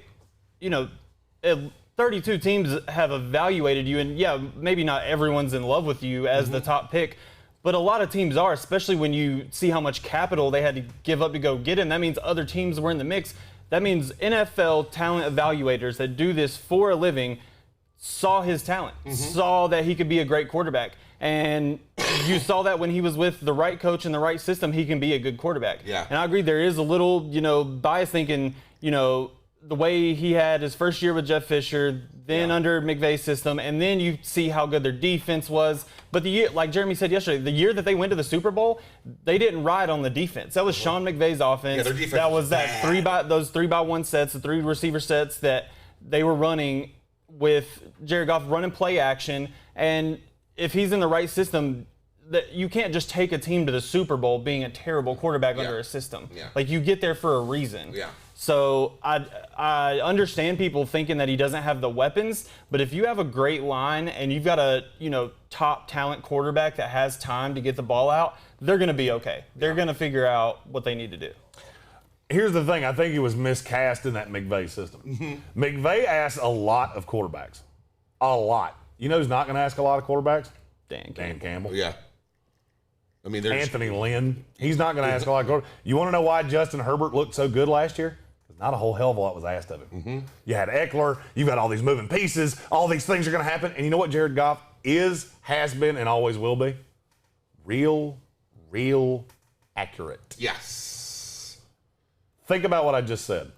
32 teams have evaluated you, and yeah, maybe not everyone's in love with you as the top pick, but a lot of teams are, especially when you see how much capital they had to give up to go get him. That means other teams were in the mix. That means NFL talent evaluators that do this for a living saw his talent, saw that he could be a great quarterback. And you saw that when he was with the right coach and the right system, he can be a good quarterback.
Yeah.
And I agree, there is a little, bias thinking, the way he had his first year with Jeff Fisher, then under McVay's system, and then you see how good their defense was. But the year, like Jeremy said yesterday, the year that they went to the Super Bowl, they didn't ride on the defense. That was Sean McVay's offense.
Yeah, their defense
that was
bad.
those 3-by-1 sets, the 3 receiver sets that they were running with Jared Goff running play action. And if he's in the right system, that you can't just take a team to the Super Bowl being a terrible quarterback under a system.
Yeah.
Like, you get there for a reason.
Yeah.
So I understand people thinking that he doesn't have the weapons, but if you have a great line and you've got a top talent quarterback that has time to get the ball out, they're going to be okay. They're going to figure out what they need to do.
Here's the thing. I think he was miscast in that McVay system. McVay asks a lot of quarterbacks. A lot. You know who's not going to ask a lot of quarterbacks?
Dan
Campbell.
Yeah. I mean, there's
Anthony Lynn. He's not going to ask a lot of quarterbacks. You want to know why Justin Herbert looked so good last year? Because not a whole hell of a lot was asked of him. You had Eckler. You've got all these moving pieces. All these things are going to happen. And you know what Jared Goff is, has been, and always will be? Real accurate.
Yes.
Think about what I just said.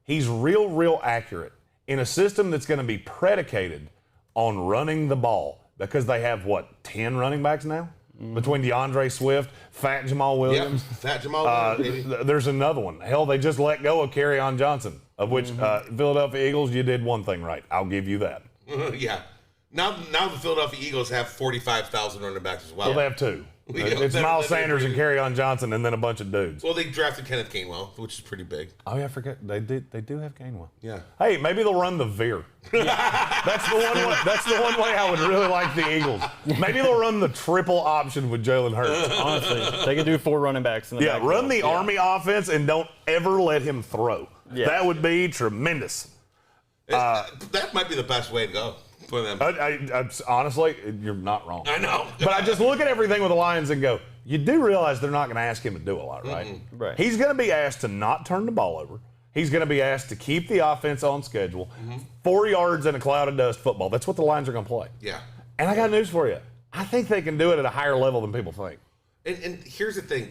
He's real accurate in a system that's going to be predicated on running the ball because they have, 10 running backs now? Between DeAndre Swift, Fat Jamal Williams.
Yeah, Fat Jamal Williams, baby.
There's another one. Hell, they just let go of Kerryon Johnson, of which Philadelphia Eagles, you did one thing right. I'll give you that.
Yeah. Now the Philadelphia Eagles have 45,000 running backs as well.
Well, they have 2. It's Miles Sanders and Kerryon Johnson, and then a bunch of dudes.
Well, they drafted Kenneth Gainwell, which is pretty big.
Oh yeah, I forget they do have Gainwell.
Yeah.
Hey, maybe they'll run the veer. That's the one way. That's the one way I would really like the Eagles. Maybe they'll run the triple option with Jalen Hurts.
Honestly, they could do 4 running backs in the backfield.
Run the Army offense and don't ever let him throw.
Yeah.
That would be tremendous.
That might be the best way to go for them.
Honestly, you're not wrong.
I know.
But I just look at everything with the Lions and go, you do realize they're not going to ask him to do a lot, right?
Right.
He's going to be asked to not turn the ball over. He's going to be asked to keep the offense on schedule. 4 yards in a cloud of dust football. That's what the Lions are going to play.
Yeah.
And I got news for you. I think they can do it at a higher level than people think.
And here's the thing.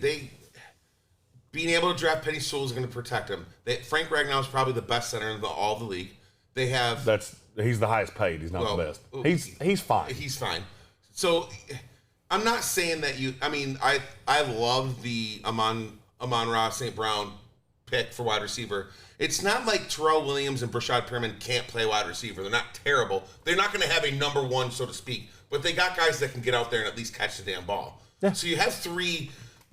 Being able to draft Penny Sewell is going to protect him. Frank Ragnow is probably the best center in all the league. They have...
He's the highest paid. He's not the best. He's fine.
He's fine. So I'm not saying that I love the Amon-Ra St. Brown pick for wide receiver. It's not like Terrell Williams and Brashad Perriman can't play wide receiver. They're not terrible. They're not going to have a number one, so to speak. But they got guys that can get out there and at least catch the damn ball. Yeah. So you have 3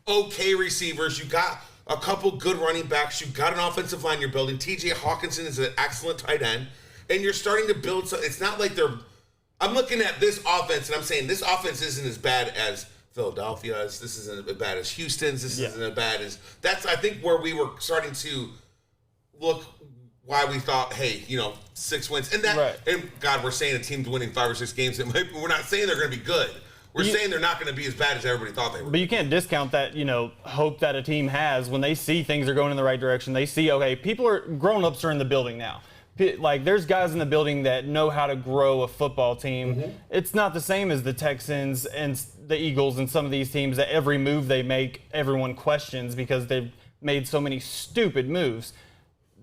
okay receivers. You got a couple good running backs. You got an offensive line you're building. T.J. Hawkinson is an excellent tight end. And you're starting to build – it's not like they're – I'm looking at this offense, and I'm saying this offense isn't as bad as Philadelphia's. This isn't as bad as Houston's. This isn't as bad as – that's, I think, where we were starting to look why we thought, hey, 6 wins. And that and God, we're saying a team's winning 5 or 6 games. We're not saying they're going to be good. We're saying they're not going to be as bad as everybody thought they were.
But you can't discount that, hope that a team has when they see things are going in the right direction. They see, okay, grown-ups are in the building now. Like, there's guys in the building that know how to grow a football team. It's not the same as the Texans and the Eagles and some of these teams that every move they make, everyone questions because they've made so many stupid moves.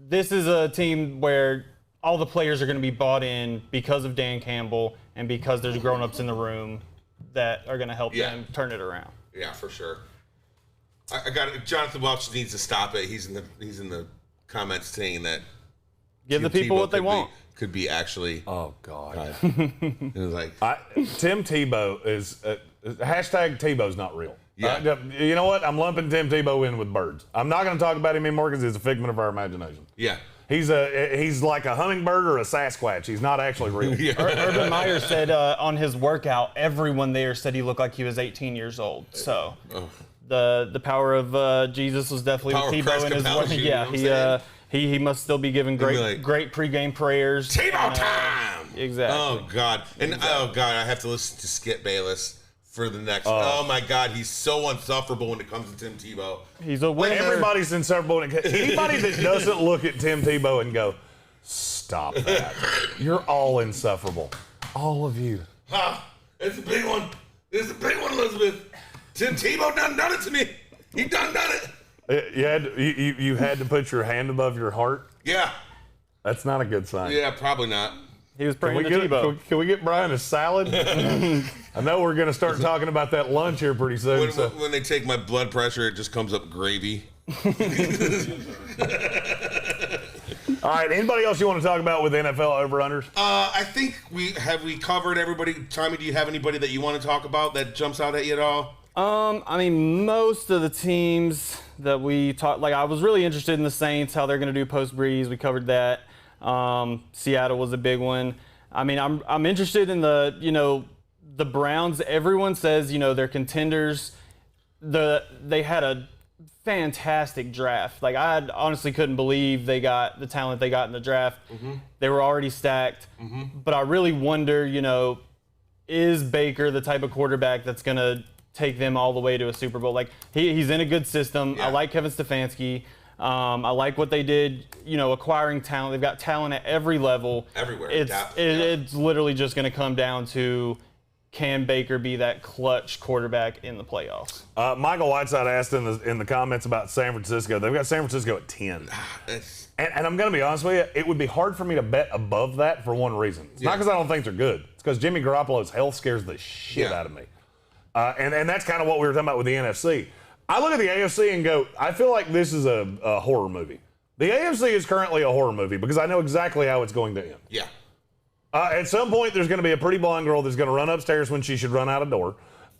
This is a team where all the players are going to be bought in because of Dan Campbell and because there's grown-ups in the room that are going to help them turn it around.
Yeah, for sure. I got it. Jonathan Welch needs to stop it. He's in the comments saying that
give the people what they want.
Could be actually.
Oh God.
It was like
Tim Tebow is hashtag Tebow's not real.
Yeah.
You know what? I'm lumping Tim Tebow in with birds. I'm not going to talk about him anymore because he's a figment of our imagination.
Yeah.
He's like a hummingbird or a Sasquatch. He's not actually real.
Urban Meyer said on his workout, everyone there said he looked like he was 18 years old. So the power of Jesus was definitely with Tebow in his work. Yeah, he must still be giving great pregame prayers.
Tebow time!
Exactly.
Oh, God. And, oh, God, I have to listen to Skip Bayless for the next. Oh, my God, he's so insufferable when it comes to Tim Tebow.
He's a winner.
Everybody's insufferable. Anybody that doesn't look at Tim Tebow and go, stop that. You're all insufferable. All of you.
Ha! It's a big one. It's a big one, Elizabeth. Tim Tebow done it to me. He done it.
You had to put your hand above your heart?
Yeah.
That's not a good sign.
Yeah, probably not.
He was praying to Tebow.
Can we get Brian a salad? I know we're going to start talking about that lunch here pretty soon.
When they take my blood pressure, it just comes up gravy.
All right, anybody else you want to talk about with NFL over-unders?
I think we covered everybody. Tommy, do you have anybody that you want to talk about that jumps out at you at all?
I mean, most of the teams that we talked, like I was really interested in the Saints, how they're going to do post-Breeze. We covered that. Seattle was a big one. I mean, I'm interested in the Browns. Everyone says, they're contenders. They had a fantastic draft. Like, I honestly couldn't believe they got the talent they got in the draft. Mm-hmm. They were already stacked. Mm-hmm. But I really wonder, is Baker the type of quarterback that's going to take them all the way to a Super Bowl? Like, he's in a good system. Yeah. I like Kevin Stefanski. I like what they did, acquiring talent. They've got talent at every level.
Everywhere.
It's literally just going to come down to, can Baker be that clutch quarterback in the playoffs?
Michael Whiteside asked in the comments about San Francisco. They've got San Francisco at 10. And I'm going to be honest with you, it would be hard for me to bet above that for one reason. It's not because I don't think they're good. It's because Jimmy Garoppolo's health scares the shit out of me. And that's kind of what we were talking about with the NFC. I look at the AFC and go, I feel like this is a horror movie. The AFC is currently a horror movie because I know exactly how it's going to end.
Yeah.
At some point, there's going to be a pretty blonde girl that's going to run upstairs when she should run out a door.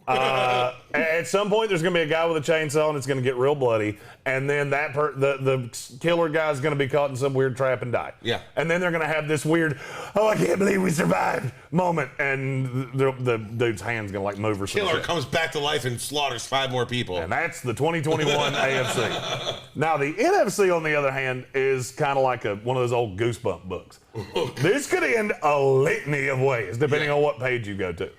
At some point, there's going to be a guy with a chainsaw and it's going to get real bloody. And then the killer guy is going to be caught in some weird trap and die.
Yeah.
And then they're going to have this weird, I can't believe we survived moment. And the dude's hand's going to like move or something.
Killer comes back to life and slaughters 5 more people.
And that's the 2021 AFC. Now, the NFC, on the other hand, is kind of like one of those old Goosebump books. This could end a litany of ways, depending on what page you go to.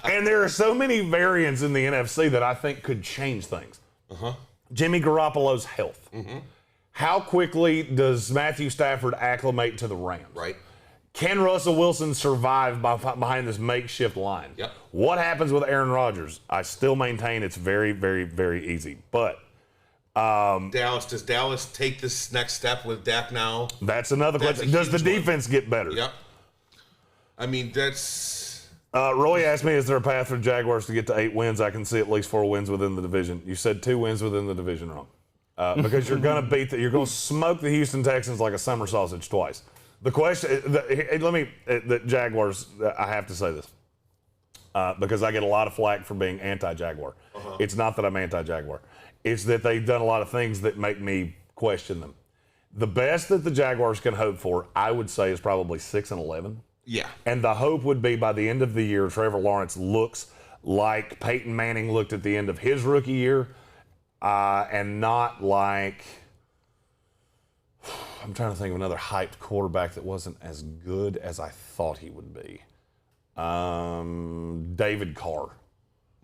And there are so many variants in the NFC that I think could change things. Uh-huh. Jimmy Garoppolo's health. Mm-hmm. How quickly does Matthew Stafford acclimate to the Rams?
Right.
Can Russell Wilson survive behind this makeshift line?
Yep.
What happens with Aaron Rodgers? I still maintain it's very, very, very easy. But
does Dallas take this next step with Dak now?
That's another question. Does the defense get better?
Yep. I mean, that's...
Roy asked me, is there a path for the Jaguars to get to 8 wins? I can see at least 4 wins within the division. You said 2 wins within the division wrong. Because you're going to you're going to smoke the Houston Texans like a summer sausage twice. The question, the Jaguars, I have to say this, because I get a lot of flack for being anti-Jaguar. Uh-huh. It's not that I'm anti-Jaguar. It's that they've done a lot of things that make me question them. The best that the Jaguars can hope for, I would say, is probably 6-11.
Yeah.
And the hope would be by the end of the year, Trevor Lawrence looks like Peyton Manning looked at the end of his rookie year, and not like, I'm trying to think of another hyped quarterback that wasn't as good as I thought he would be. David Carr.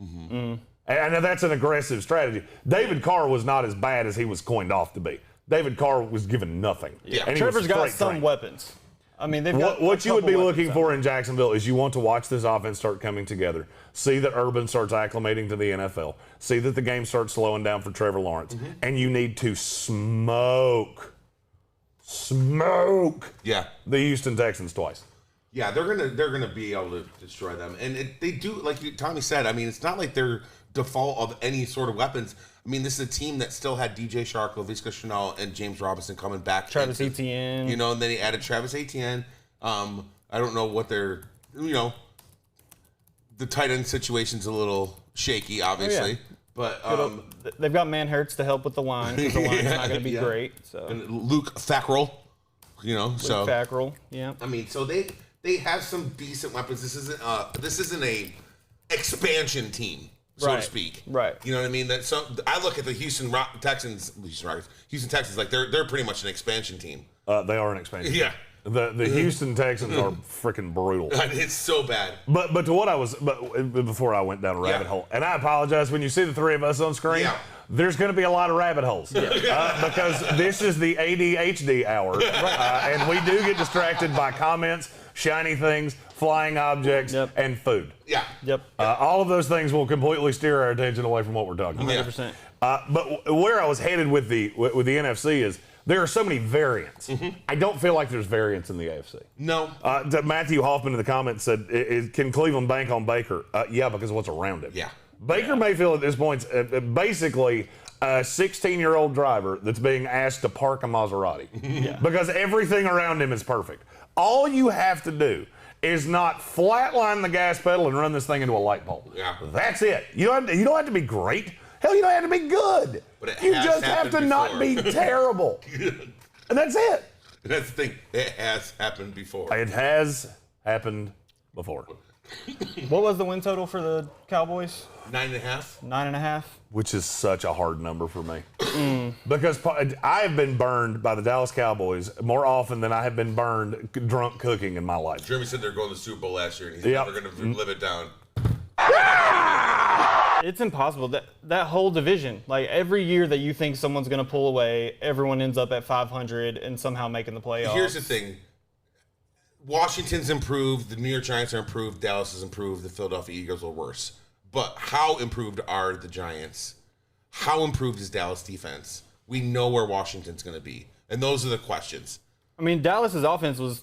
Mm-hmm. Mm. And that's an aggressive strategy. David Carr was not as bad as he was coined off to be. David Carr was given nothing.
Yeah, and Trevor's got some weapons. I mean, they've got
what you would be looking for in Jacksonville is you want to watch this offense start coming together, see that Urban starts acclimating to the NFL, see that the game starts slowing down for Trevor Lawrence, and you need to smoke the Houston Texans twice.
Yeah, they're gonna be able to destroy them, and they do, like Tommy said. I mean, it's not like they're default of any sort of weapons. I mean, this is a team that still had DJ Chark, Laviska Shenault, and James Robinson coming back.
Travis Etienne.
And then he added Travis Etienne. I don't know what they're, the tight end situation's a little shaky, obviously.
Oh, yeah. But they've got Manhurts to help with the line, because the line's not going to be great. So.
And Luke Fackrell,
Fackrell, yeah.
I mean, so they have some decent weapons. This isn't a expansion team. so to speak.
Right.
You know what I mean? I look at the Houston Texans like they're pretty much an expansion team.
They are an expansion team.
Yeah.
The Houston Texans are freaking brutal.
It's so bad.
But before I went down a rabbit hole, and I apologize when you see the three of us on screen.
Yeah.
There's going to be a lot of rabbit holes because this is the ADHD hour, and we do get distracted by comments, shiny things, flying objects, and food.
Yeah.
Yep.
All of those things will completely steer our attention away from what we're talking about.
100%.
But where I was headed with the NFC is there are so many variants. I don't feel like there's variants in the AFC.
No.
Matthew Hoffman in the comments said, can Cleveland bank on Baker? Yeah, because of what's around him.
Yeah.
Baker Mayfield at this point is basically a 16-year-old driver that's being asked to park a Maserati because everything around him is perfect. All you have to do is not flatline the gas pedal and run this thing into a light pole.
Yeah.
That's it. You don't have to be great. Hell, you don't have to be good.
But
you just have to not be terrible. And that's it.
That's the thing. It has happened before.
It has happened before.
What was the win total for the Cowboys?
9.5.
9.5.
Which is such a hard number for me. Because I have been burned by the Dallas Cowboys more often than I have been burned drunk cooking in my life.
Jeremy said they're going to the Super Bowl last year, and he's never going to live it down.
It's impossible. That whole division, like every year that you think someone's going to pull away, everyone ends up at 500 and somehow making the playoffs.
Here's the thing. Washington's improved. The New York Giants are improved. Dallas has improved. The Philadelphia Eagles are worse. But how improved are the Giants? How improved is Dallas defense? We know where Washington's going to be. And those are the questions.
I mean, Dallas's offense was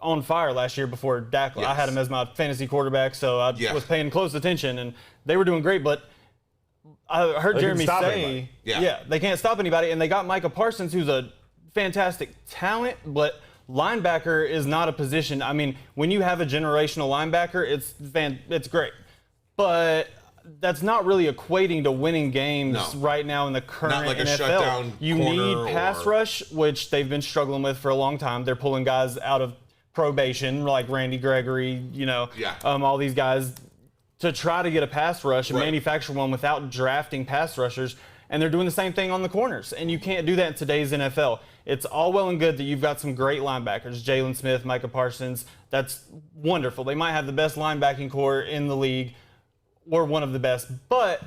on fire last year before Dak.
Yes.
I had him as my fantasy quarterback, so I was paying close attention, and they were doing great. But I heard Jeremy say, they can't stop anybody, and they got Micah Parsons, who's a fantastic talent, but linebacker is not a position. I mean, when you have a generational linebacker, it's great, but that's not really equating to winning games right now in the current
not like
NFL.
A shutdown
you need pass rush, which they've been struggling with for a long time. They're pulling guys out of probation, like Randy Gregory, all these guys, to try to get a pass rush and manufacture one without drafting pass rushers. And they're doing the same thing on the corners. And you can't do that in today's NFL. It's all well and good that you've got some great linebackers, Jalen Smith, Micah Parsons. That's wonderful. They might have the best linebacking core in the league, or one of the best. But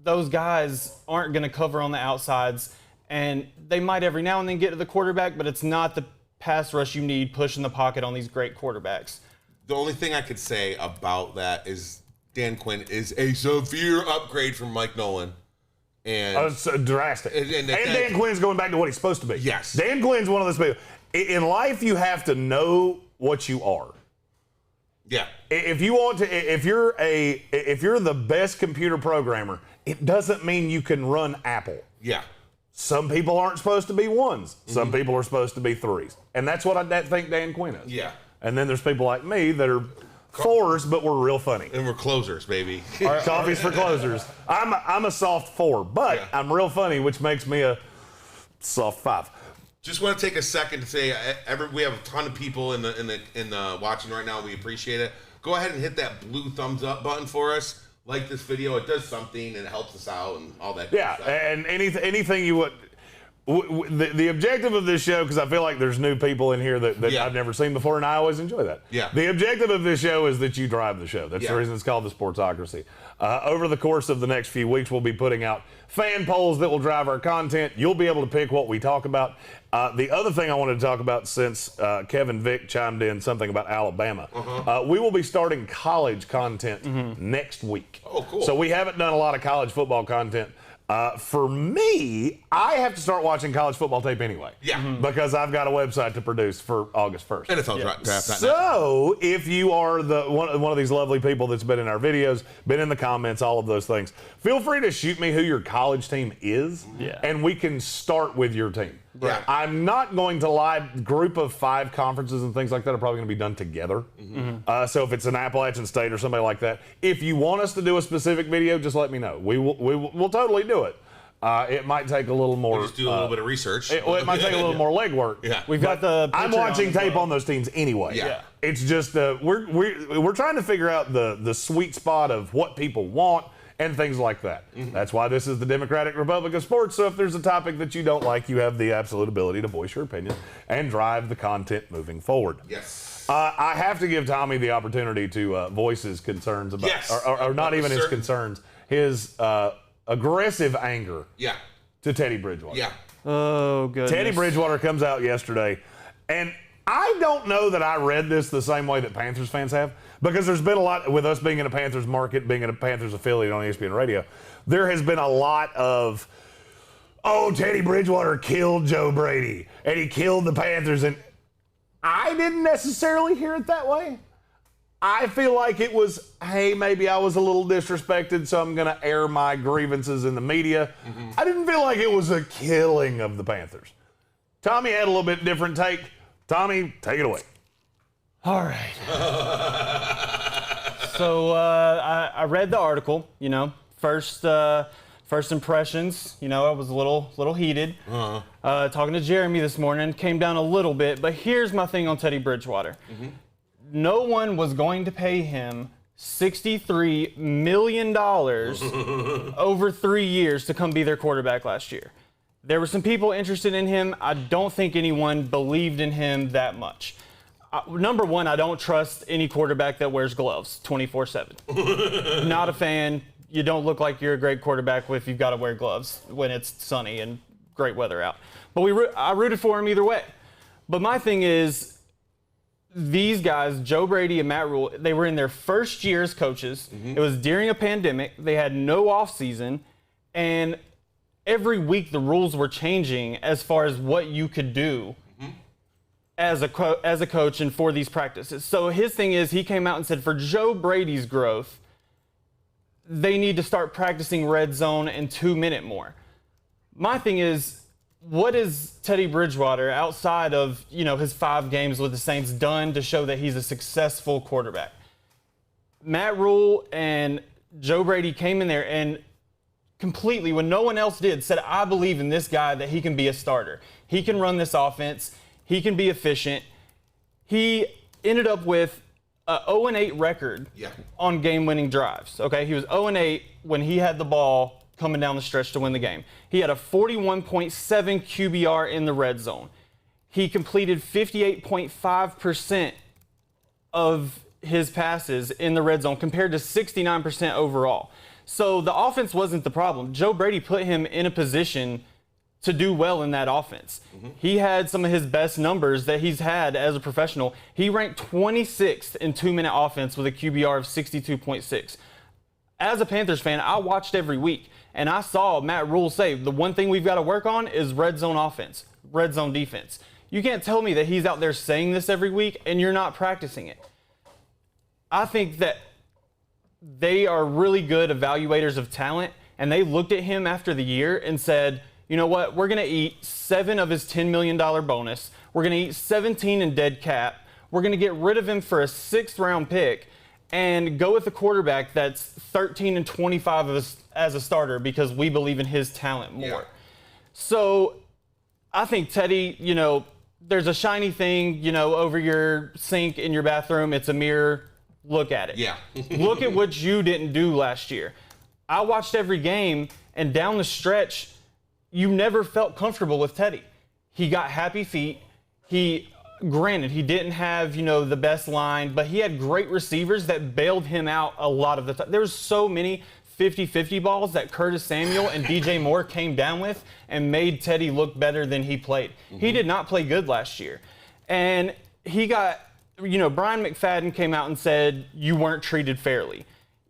those guys aren't going to cover on the outsides. And they might every now and then get to the quarterback, but it's not the pass rush you need pushing the pocket on these great quarterbacks.
The only thing I could say about that is Dan Quinn is a severe upgrade from Mike Nolan. And
it's drastic.
And
Dan Quinn's going back to what he's supposed to be.
Yes.
Dan Quinn's one of those people. In life, you have to know what you are.
Yeah.
If you're the best computer programmer, it doesn't mean you can run Apple.
Yeah.
Some people aren't supposed to be ones. Some people are supposed to be threes. And that's what I think Dan Quinn is.
Yeah.
And then there's people like me that are fours, but we're real funny.
And we're closers, baby.
Coffee's for closers. I'm a soft 4, but I'm real funny, which makes me a soft 5.
Just want to take a second to say, we have a ton of people in the watching right now. We appreciate it. Go ahead and hit that blue thumbs up button for us. Like this video, it does something and it helps us out and all that.
Yeah,
stuff.
and anything you would. The objective of this show, because I feel like there's new people in here that I've never seen before, and I always enjoy that.
Yeah.
The objective of this show is that you drive the show. That's the reason it's called the Sportsocracy. Over the course of the next few weeks, we'll be putting out fan polls that will drive our content. You'll be able to pick what we talk about. The other thing I wanted to talk about, since Kevin Vick chimed in something about Alabama, we will be starting college content next week.
Oh, cool.
So we haven't done a lot of college football content. For me, I have to start watching college football tape anyway.
Yeah.
Because I've got a website to produce for August 1st.
NFL draft.
So if you are one of these lovely people that's been in our videos, been in the comments, all of those things, feel free to shoot me who your college team is, and we can start with your team.
Right.
I'm not going to live group of 5 conferences and things like that are probably going to be done together. So if it's an Appalachian State or somebody like that, if you want us to do a specific video, just let me know. We'll totally do it. It might take a little more.
We'll just do a little bit of research.
It might take a little more legwork.
Yeah.
We've got the.
I'm watching tape on those teams anyway.
Yeah.
It's just we're trying to figure out the sweet spot of what people want and things like that. That's why this is the Democratic Republic of Sports. So if there's a topic that you don't like, you have the absolute ability to voice your opinion and drive the content moving forward.
Yes.
I have to give Tommy the opportunity to voice his concerns about, or not even his concerns, his aggressive anger to Teddy Bridgewater.
Yeah.
Oh, goodness.
Teddy Bridgewater comes out yesterday, and I don't know that I read this the same way that Panthers fans have, because there's been a lot, with us being in a Panthers market, being in a Panthers affiliate on ESPN Radio, there has been a lot of, Teddy Bridgewater killed Joe Brady, and he killed the Panthers, and I didn't necessarily hear it that way. I feel like it was, hey, maybe I was a little disrespected, so I'm going to air my grievances in the media. I didn't feel like it was a killing of the Panthers. Tommy had a little bit different take. Tommy, take it away.
All right. So I read the article, first impressions, I was a little heated. Talking to Jeremy this morning, came down a little bit, but here's my thing on Teddy Bridgewater. No one was going to pay him $63 million over 3 years to come be their quarterback last year. There were some people interested in him. I don't think anyone believed in him that much. Number one, I don't trust any quarterback that wears gloves 24/7. Not a fan. You don't look like you're a great quarterback if you've got to wear gloves when it's sunny and great weather out. But I rooted for him either way. But my thing is, these guys, Joe Brady and Matt Rule, they were in their first year as coaches. It was during a pandemic. They had no offseason. And every week the rules were changing as far as what you could do as a coach and for these practices. So his thing is, he came out and said, for Joe Brady's growth, they need to start practicing red zone and 2-minute more. My thing is, what is Teddy Bridgewater, outside of, his 5 games with the Saints, done to show that he's a successful quarterback? Matt Rule and Joe Brady came in there and completely, when no one else did, said, I believe in this guy that he can be a starter. He can run this offense. He can be efficient. He ended up with a 0-8 record on game-winning drives. Okay, he was 0-8 when he had the ball coming down the stretch to win the game. He had a 41.7 QBR in the red zone. He completed 58.5% of his passes in the red zone compared to 69% overall. So the offense wasn't the problem. Joe Brady put him in a position to do well in that offense. He had some of his best numbers that he's had as a professional. He ranked 26th in 2-minute offense with a QBR of 62.6. As a Panthers fan, I watched every week, and I saw Matt Rule say, the one thing we've got to work on is red zone offense, red zone defense. You can't tell me that he's out there saying this every week and you're not practicing it. I think that they are really good evaluators of talent, and they looked at him after the year and said, you know what, we're going to eat 7 of his $10 million bonus. We're going to eat 17 in dead cap. We're going to get rid of him for a 6th-round pick and go with a quarterback that's 13 and 25 as a starter because we believe in his talent more. Yeah. So I think Teddy, there's a shiny thing, over your sink in your bathroom. It's a mirror. Look at it. Yeah. Look at what you didn't do last year. I watched every game, and down the stretch, you never felt comfortable with Teddy. He got happy feet. Granted, he didn't have, the best line, but he had great receivers that bailed him out a lot of the time. There was so many 50-50 balls that Curtis Samuel and DJ Moore came down with and made Teddy look better than he played. He did not play good last year. And he got, Brian McFadden came out and said, you weren't treated fairly.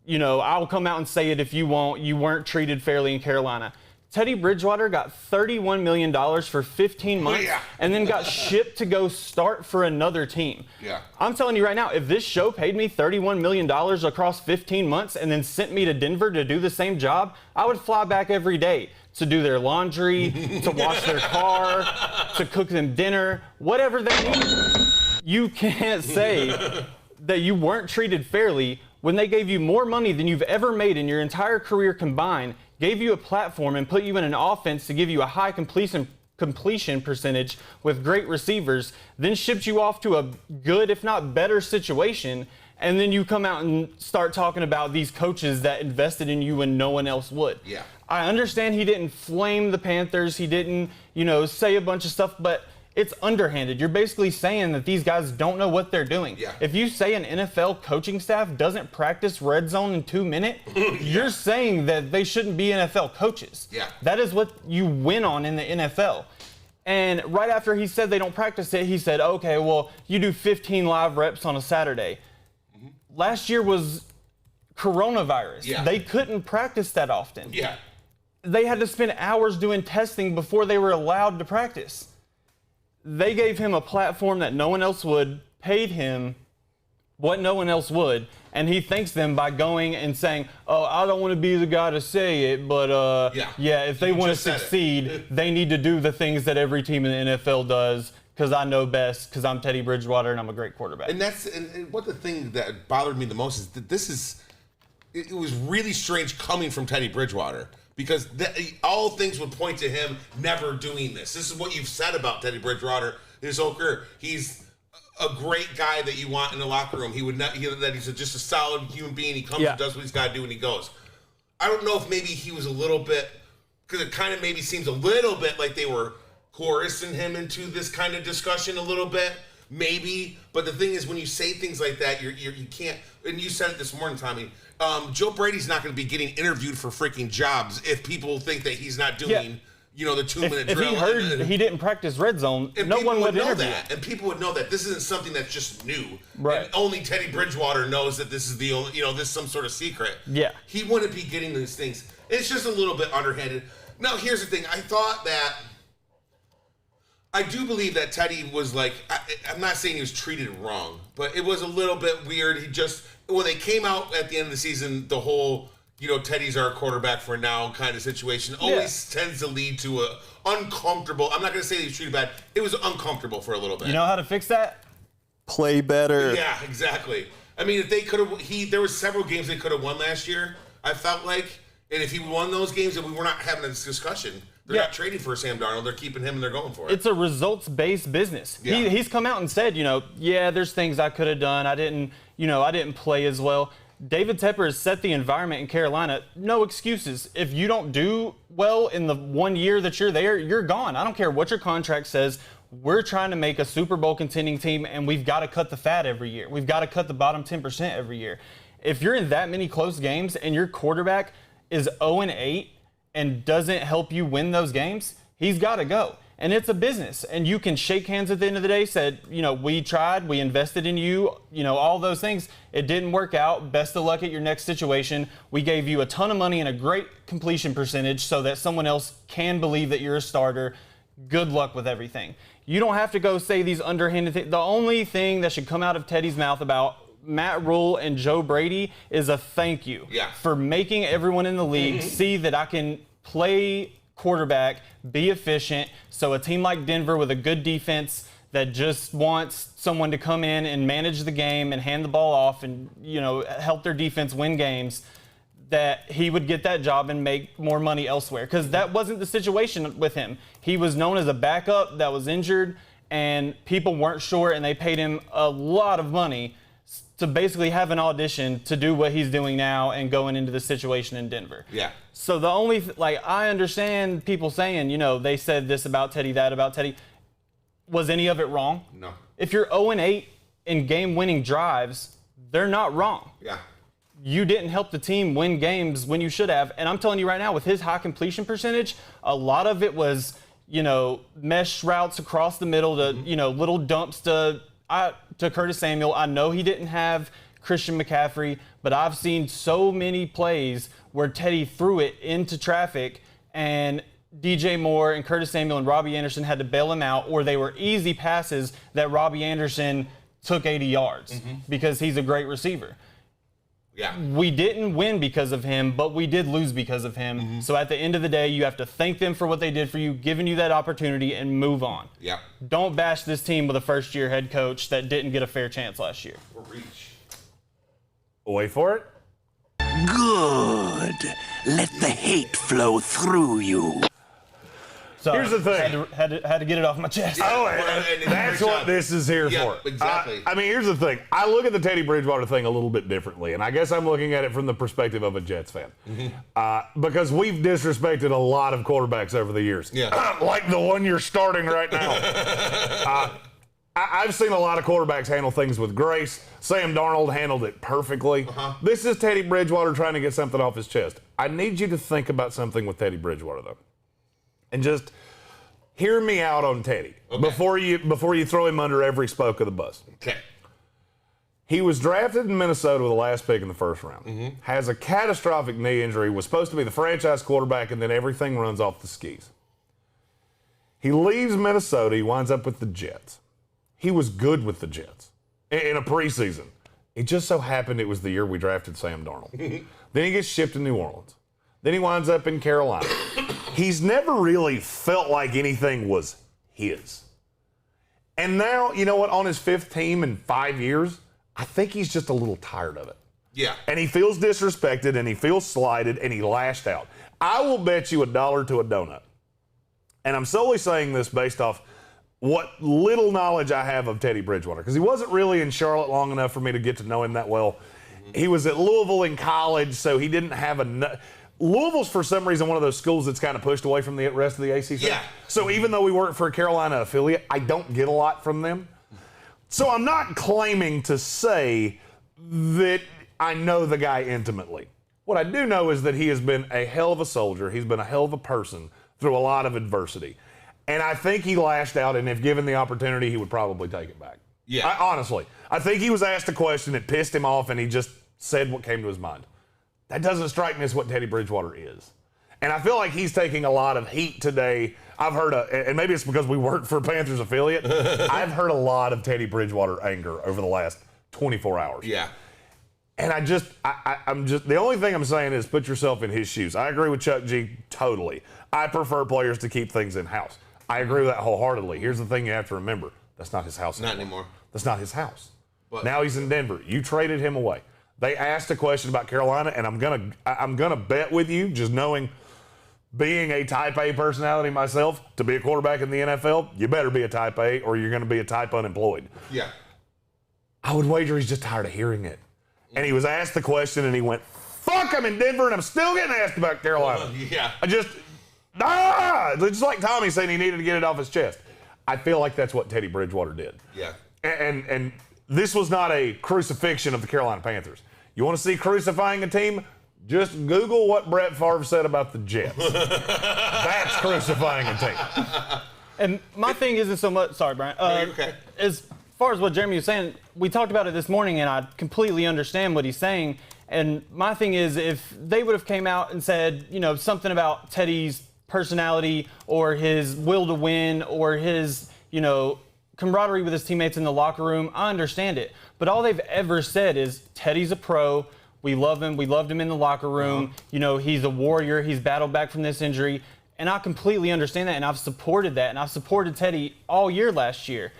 I'll come out and say it if you won't. You weren't treated fairly in Carolina. Teddy Bridgewater got $31 million for 15 months and then got shipped to go start for another team. Yeah. I'm telling you right now, if this show paid me $31 million across 15 months and then sent me to Denver to do the same job, I would fly back every day to do their laundry, to wash their car, to cook them dinner, whatever they need. You can't say that you weren't treated fairly when they gave you more money than you've ever made in your entire career combined, gave you a platform and put you in an offense to give you a high completion completion percentage with great receivers, then shipped you off to a good, if not better situation, and then you come out and start talking about these coaches that invested in you when no one else would.
Yeah.
I understand he didn't flame the Panthers, he didn't, say a bunch of stuff, but it's underhanded. You're basically saying that these guys don't know what they're doing.
Yeah.
If you say an NFL coaching staff doesn't practice red zone in 2 minutes, you're saying that they shouldn't be NFL coaches.
Yeah.
That is what you win on in the NFL. And right after he said they don't practice it, he said, okay, well, you do 15 live reps on a Saturday. Last year was coronavirus.
Yeah.
They couldn't practice that often.
Yeah.
They had to spend hours doing testing before they were allowed to practice. They gave him a platform that no one else would, paid him what no one else would, and he thanks them by going and saying, oh, I don't want to be the guy to say it, but if they want to succeed, they need to do the things that every team in the NFL does, because I know best, because I'm Teddy Bridgewater and I'm a great quarterback.
And what the thing that bothered me the most is that it was really strange coming from Teddy Bridgewater, because all things would point to him never doing this. This is what you've said about Teddy Bridgewater his whole career. He's a great guy that you want in the locker room. That he's just a solid human being. He comes and does what he's got to do and he goes. I don't know if maybe he was a little bit, because it kind of maybe seems a little bit like they were coercing him into this kind of discussion a little bit, maybe. But the thing is, when you say things like that, you can't. And you said it this morning, Tommy. Joe Brady's not going to be getting interviewed for freaking jobs if people think that he's not doing, the 2-minute drill.
If he heard he didn't practice red zone, no one would know that.
And people would know that this isn't something that's just new.
Right.
And only Teddy Bridgewater knows that this is the only, this is some sort of secret.
Yeah.
He wouldn't be getting these things. It's just a little bit underhanded. Now, here's the thing. I do believe that Teddy was I'm not saying he was treated wrong, but it was a little bit weird. When they came out at the end of the season, the whole, Teddy's our quarterback for now kind of situation always tends to lead to a uncomfortable. I'm not going to say he was treated bad. It was uncomfortable for a little bit.
You know how to fix that? Play better.
Yeah, exactly. I mean, if they could have, there were several games they could have won last year, I felt like. And if he won those games, then we were not having this discussion. They're not trading for Sam Darnold. They're keeping him and they're going for it.
It's a results-based business.
Yeah.
He's come out and said, there's things I could have done. I didn't play as well. David Tepper has set the environment in Carolina. No excuses. If you don't do well in the 1 year that you're there, you're gone. I don't care what your contract says. We're trying to make a Super Bowl contending team, and we've got to cut the fat every year. We've got to cut the bottom 10% every year. If you're in that many close games and your quarterback is 0-8 and doesn't help you win those games, he's got to go. And it's a business. And you can shake hands at the end of the day, said, we tried, we invested in you, all those things. It didn't work out. Best of luck at your next situation. We gave you a ton of money and a great completion percentage so that someone else can believe that you're a starter. Good luck with everything. You don't have to go say these underhanded things. The only thing that should come out of Teddy's mouth about Matt Rule and Joe Brady is a thank you for making everyone in the league see that I can play quarterback, be efficient, so a team like Denver with a good defense that just wants someone to come in and manage the game and hand the ball off and, help their defense win games, that he would get that job and make more money elsewhere. Because that wasn't the situation with him. He was known as a backup that was injured, and people weren't sure, and they paid him a lot of money to basically have an audition to do what he's doing now and going into the situation in Denver.
Yeah.
So the only, I understand people saying, they said this about Teddy, that about Teddy. Was any of it wrong?
No.
If you're 0-8 in game-winning drives, they're not wrong.
Yeah.
You didn't help the team win games when you should have. And I'm telling you right now, with his high completion percentage, a lot of it was, mesh routes across the middle to, little dumps to Curtis Samuel. I know he didn't have Christian McCaffrey, but I've seen so many plays where Teddy threw it into traffic and DJ Moore and Curtis Samuel and Robbie Anderson had to bail him out, or they were easy passes that Robbie Anderson took 80 yards because he's a great receiver.
Yeah.
We didn't win because of him, but we did lose because of him. So at the end of the day, you have to thank them for what they did for you, giving you that opportunity, and move on.
Yeah.
Don't bash this team with a first-year head coach that didn't get a fair chance last year.
Reach.
Wait for it.
Good. Let the hate flow through you.
Sorry.
Here's the thing.
Had to get it off my chest.
That's what this is here for.
Exactly.
I mean, here's the thing. I look at the Teddy Bridgewater thing a little bit differently, and I guess I'm looking at it from the perspective of a Jets fan. Because we've disrespected a lot of quarterbacks over the years.
Yeah.
Like the one you're starting right now. I've seen a lot of quarterbacks handle things with grace. Sam Darnold handled it perfectly. This is Teddy Bridgewater trying to get something off his chest. I need you to think about something with Teddy Bridgewater, though. And just hear me out on Teddy before you throw him under every spoke of the bus.
Okay.
He was drafted in Minnesota with the last pick in the first round. Has a catastrophic knee injury, was supposed to be the franchise quarterback, and then everything runs off the skis. He leaves Minnesota. He winds up with the Jets. He was good with the Jets in a preseason. It just so happened it was the year we drafted Sam Darnold. Then he gets shipped to New Orleans. Then he winds up in Carolina. He's never really felt like anything was his. And now, you know what, on his fifth team in 5 years, I think he's just a little tired of it.
Yeah.
And he feels disrespected, and he feels slighted, and he lashed out. I will bet you $1 to a donut. And I'm solely saying this based off what little knowledge I have of Teddy Bridgewater, because he wasn't really in Charlotte long enough for me to get to know him that well. He was at Louisville in college, so he didn't have enough. Louisville's, for some reason, one of those schools that's kind of pushed away from the rest of the ACC.
Yeah.
So even though we work for a Carolina affiliate, I don't get a lot from them. So I'm not claiming to say that I know the guy intimately. What I do know is that he has been a hell of a soldier. He's been a hell of a person through a lot of adversity. And I think he lashed out, and if given the opportunity, he would probably take it back.
Yeah.
Honestly. I think he was asked a question, it pissed him off, and he just said what came to his mind. That doesn't strike me as what Teddy Bridgewater is. And I feel like he's taking a lot of heat today. I've heard, and maybe it's because we work for a Panthers affiliate, I've heard a lot of Teddy Bridgewater anger over the last 24 hours.
Yeah.
And I'm just, the only thing I'm saying is put yourself in his shoes. I agree with Chuck G totally. I prefer players to keep things in-house. I agree with that wholeheartedly. Here's the thing you have to remember. That's not his house anymore.
Not anymore.
That's not his house.
But
now he's in Denver. You traded him away. They asked a question about Carolina, and I'm gonna bet with you, just knowing being a type A personality myself, to be a quarterback in the NFL, you better be a type A or you're gonna be a type unemployed.
Yeah.
I would wager he's just tired of hearing it. And he was asked the question and he went, fuck, I'm in Denver and I'm still getting asked about Carolina.
Yeah.
Just like Tommy saying he needed to get it off his chest. I feel like that's what Teddy Bridgewater did.
Yeah.
And this was not a crucifixion of the Carolina Panthers. You want to see crucifying a team? Just Google what Brett Favre said about the Jets. That's crucifying a team.
And my thing isn't so much, sorry, Brian.
Okay.
As far as what Jeremy was saying, we talked about it this morning, and I completely understand what he's saying. And my thing is, if they would have came out and said, you know, something about Teddy's personality or his will to win or his, you know, camaraderie with his teammates in the locker room, I understand it. But all they've ever said is Teddy's a pro. We love him. We loved him in the locker room. You know, he's a warrior. He's battled back from this injury. And I completely understand that, and I've supported that. And I've supported Teddy all year last year.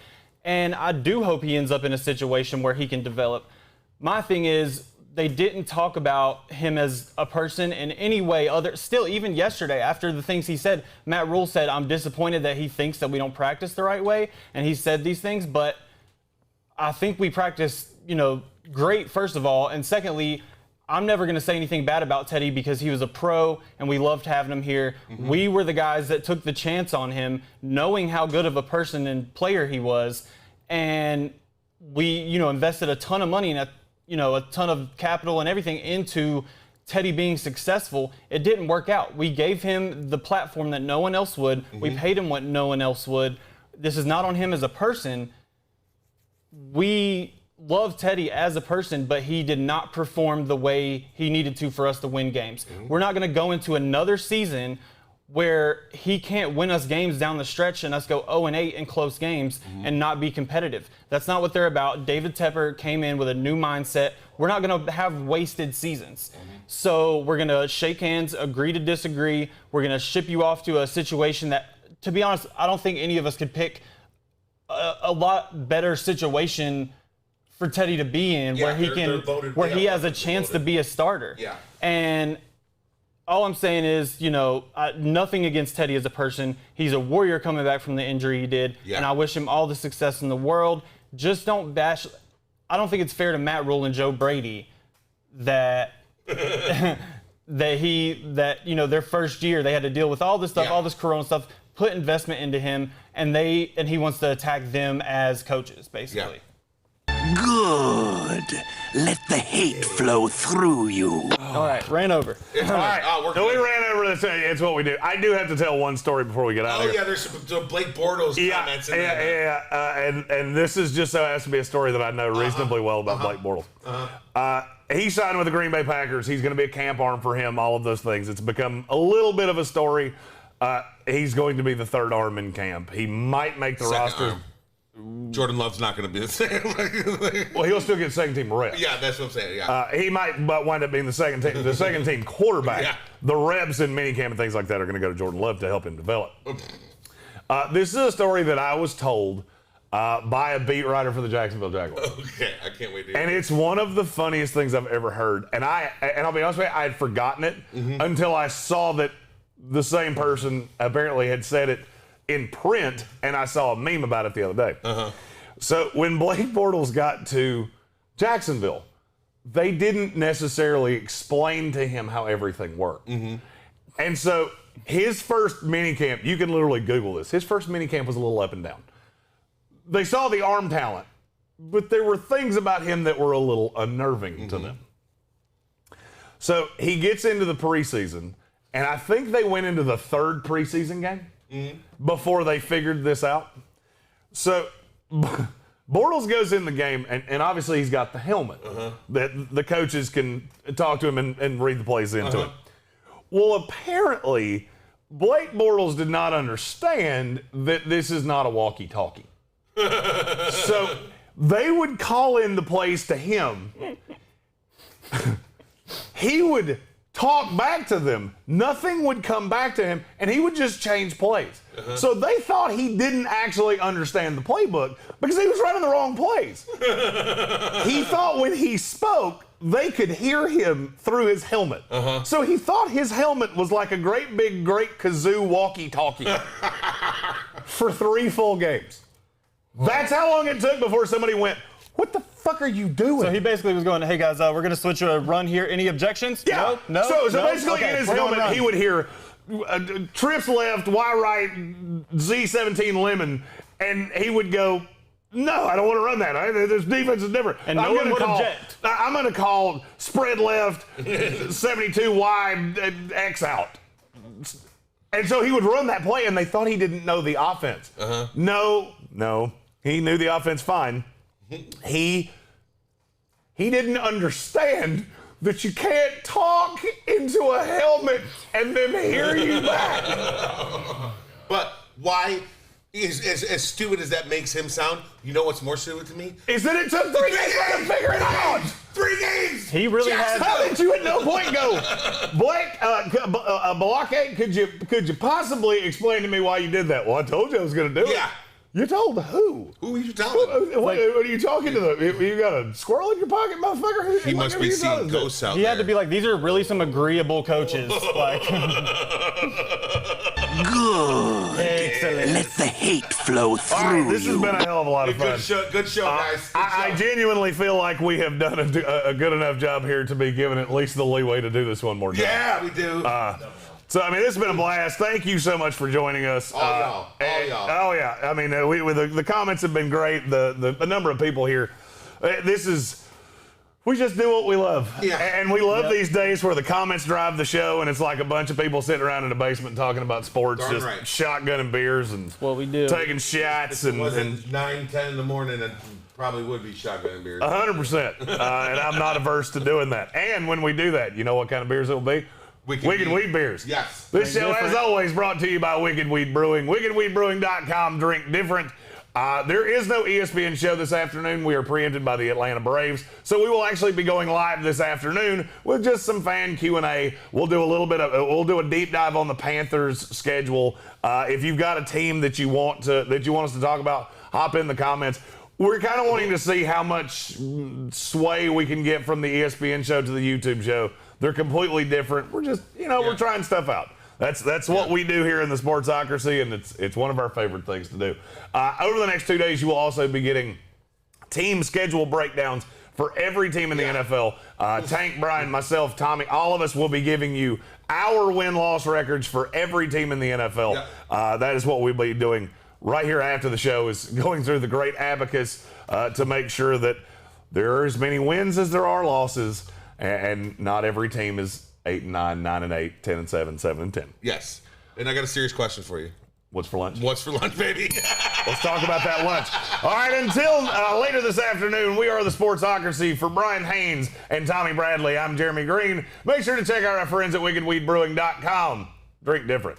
And I do hope he ends up in a situation where he can develop. My thing is, they didn't talk about him as a person in any way other. Still, even yesterday, after the things he said, Matt Rule said, I'm disappointed that he thinks that we don't practice the right way. And he said these things, but I think we practice, you know, great, first of all. And secondly, I'm never going to say anything bad about Teddy because he was a pro and we loved having him here. Mm-hmm. We were the guys that took the chance on him, knowing how good of a person and player he was. And we, you know, invested a ton of money and a ton of capital and everything into Teddy being successful. It didn't work out. We gave him the platform that no one else would. Mm-hmm. We paid him what no one else would. This is not on him as a person. We love Teddy as a person, but he did not perform the way he needed to for us to win games. Mm-hmm. We're not going to go into another season where he can't win us games down the stretch and us go 0-8 in close games and not be competitive. That's not what they're about. David Tepper came in with a new mindset. We're not going to have wasted seasons. So we're going to shake hands, agree to disagree. We're going to ship you off to a situation that, to be honest, I don't think any of us could pick a lot better situation for Teddy to be in, where he has a chance to be a starter.
Yeah.
And All I'm saying is, nothing against Teddy as a person. He's a warrior coming back from the injury he did, and I wish him all the success in the world. Just don't bash. I don't think it's fair to Matt Rule and Joe Brady that their first year they had to deal with all this stuff, all this Corona stuff, put investment into him, and he wants to attack them as coaches, basically.
Good. Let the hate flow through you.
All right, ran over.
All right, so we ran over this. It's what we do. I do have to tell one story before we get out of here.
Oh, yeah, there's some Blake Bortles comments in there.
And this is just so has to be a story that I know reasonably well about Blake Bortles. He signed with the Green Bay Packers. He's going to be a camp arm for him, all of those things. It's become a little bit of a story. He's going to be the third arm in camp. He might make the roster.
Arm. Jordan Love's not going to be the same.
Well, he'll still get second team reps.
Yeah, that's what I'm saying. Yeah,
he might, but wind up being the second team quarterback.
Yeah.
The reps in minicamp and things like that are going to go to Jordan Love to help him develop. This is a story that I was told by a beat writer for the Jacksonville Jaguars.
Okay, I can't wait to hear
And it's one of the funniest things I've ever heard. And I'll be honest with you, I had forgotten it until I saw that the same person apparently had said it in print, and I saw a meme about it the other day. So when Blake Bortles got to Jacksonville, they didn't necessarily explain to him how everything worked. And so his first minicamp, you can literally Google this, his first minicamp was a little up and down. They saw the arm talent, but there were things about him that were a little unnerving to them. So he gets into the preseason, and I think they went into the third preseason game before they figured this out. So Bortles goes in the game, and obviously he's got the helmet that the coaches can talk to him and read the plays into it. Well, apparently, Blake Bortles did not understand that this is not a walkie-talkie. So they would call in the plays to him. He would talk back to them. Nothing would come back to him, and he would just change plays. So they thought he didn't actually understand the playbook because he was running the wrong plays. He thought when he spoke, they could hear him through his helmet. So he thought his helmet was like a great kazoo walkie-talkie for 3 full games. That's how long it took before somebody went, "What the fuck are you doing?"
So he basically was going, "Hey guys, we're going to switch a run here. Any objections?"
Yeah.
No.
So
no?
basically
Okay,
in his
we're gonna
helmet,
run.
he would hear trips left, Y right, Z17 lemon, and he would go, "No, I don't want to run that. This defense is different."
And no one would object.
I'm going to call spread left, 72 Y X out. And so he would run that play, and they thought he didn't know the offense. No, he knew the offense fine. He didn't understand that you can't talk into a helmet and then hear you back.
But why, as stupid as that makes him sound, you know what's more stupid to me?
Is that it took 3 days to figure it out.
3 games!
He really has.
How did you at no point go, Blake, Balake, could you possibly explain to me why you did that? Well, I told you I was going to do it.
Yeah.
You told who?
Who are you telling?
What are you talking to? You got a squirrel in your pocket, motherfucker?
He must be seeing ghosts out
He
there.
had to be like, these are really some agreeable coaches. Like,
Good.
excellent.
Let the hate flow through
All right, this has
you.
been a hell of a lot of fun.
Good show, guys. Good
I
show.
genuinely feel like we have done a good enough job here to be given at least the leeway to do this one more time.
Yeah, we do.
So, I mean, this has been a blast. Thank you so much for joining us.
All y'all.
Oh, yeah. I mean, the comments have been great. The number of people here. We just do what we love.
Yeah.
And we love these days where the comments drive the show, and it's like a bunch of people sitting around in a basement talking about sports,
Darn
just
right.
shotgunning beers and
what we do.
taking shots.
If it wasn't 9, 10 in the morning, it probably would be shotgun beers.
100%. And I'm not averse to doing that. And when we do that, you know what kind of beers it will be? Wicked Weed beers.
Yes.
This show, as always, brought to you by Wicked Weed Brewing. WickedWeedBrewing.com. Drink different. There is no ESPN show this afternoon. We are preempted by the Atlanta Braves, so we will actually be going live this afternoon with just some fan Q&A. We'll do a deep dive on the Panthers schedule. If you've got a team that you want us to talk about, hop in the comments. We're kind of wanting to see how much sway we can get from the ESPN show to the YouTube show. They're completely different. We're just, we're trying stuff out. That's what we do here in the Sportsocracy, and it's one of our favorite things to do. Over the next 2 days, you will also be getting team schedule breakdowns for every team in the NFL. Tank, Brian, myself, Tommy, all of us will be giving you our win-loss records for every team in the NFL. That is what we'll be doing right here after the show, is going through the great abacus to make sure that there are as many wins as there are losses, and not every team is 8-9, 9-8, 10-7, 7-10.
Yes. And I got a serious question for you.
What's for lunch?
What's for lunch, baby?
Let's talk about that lunch. All right, until later this afternoon, we are the Sportsocracy. For Brian Haynes and Tommy Bradley, I'm Jeremy Greene. Make sure to check out our friends at wickedweedbrewing.com. Drink different.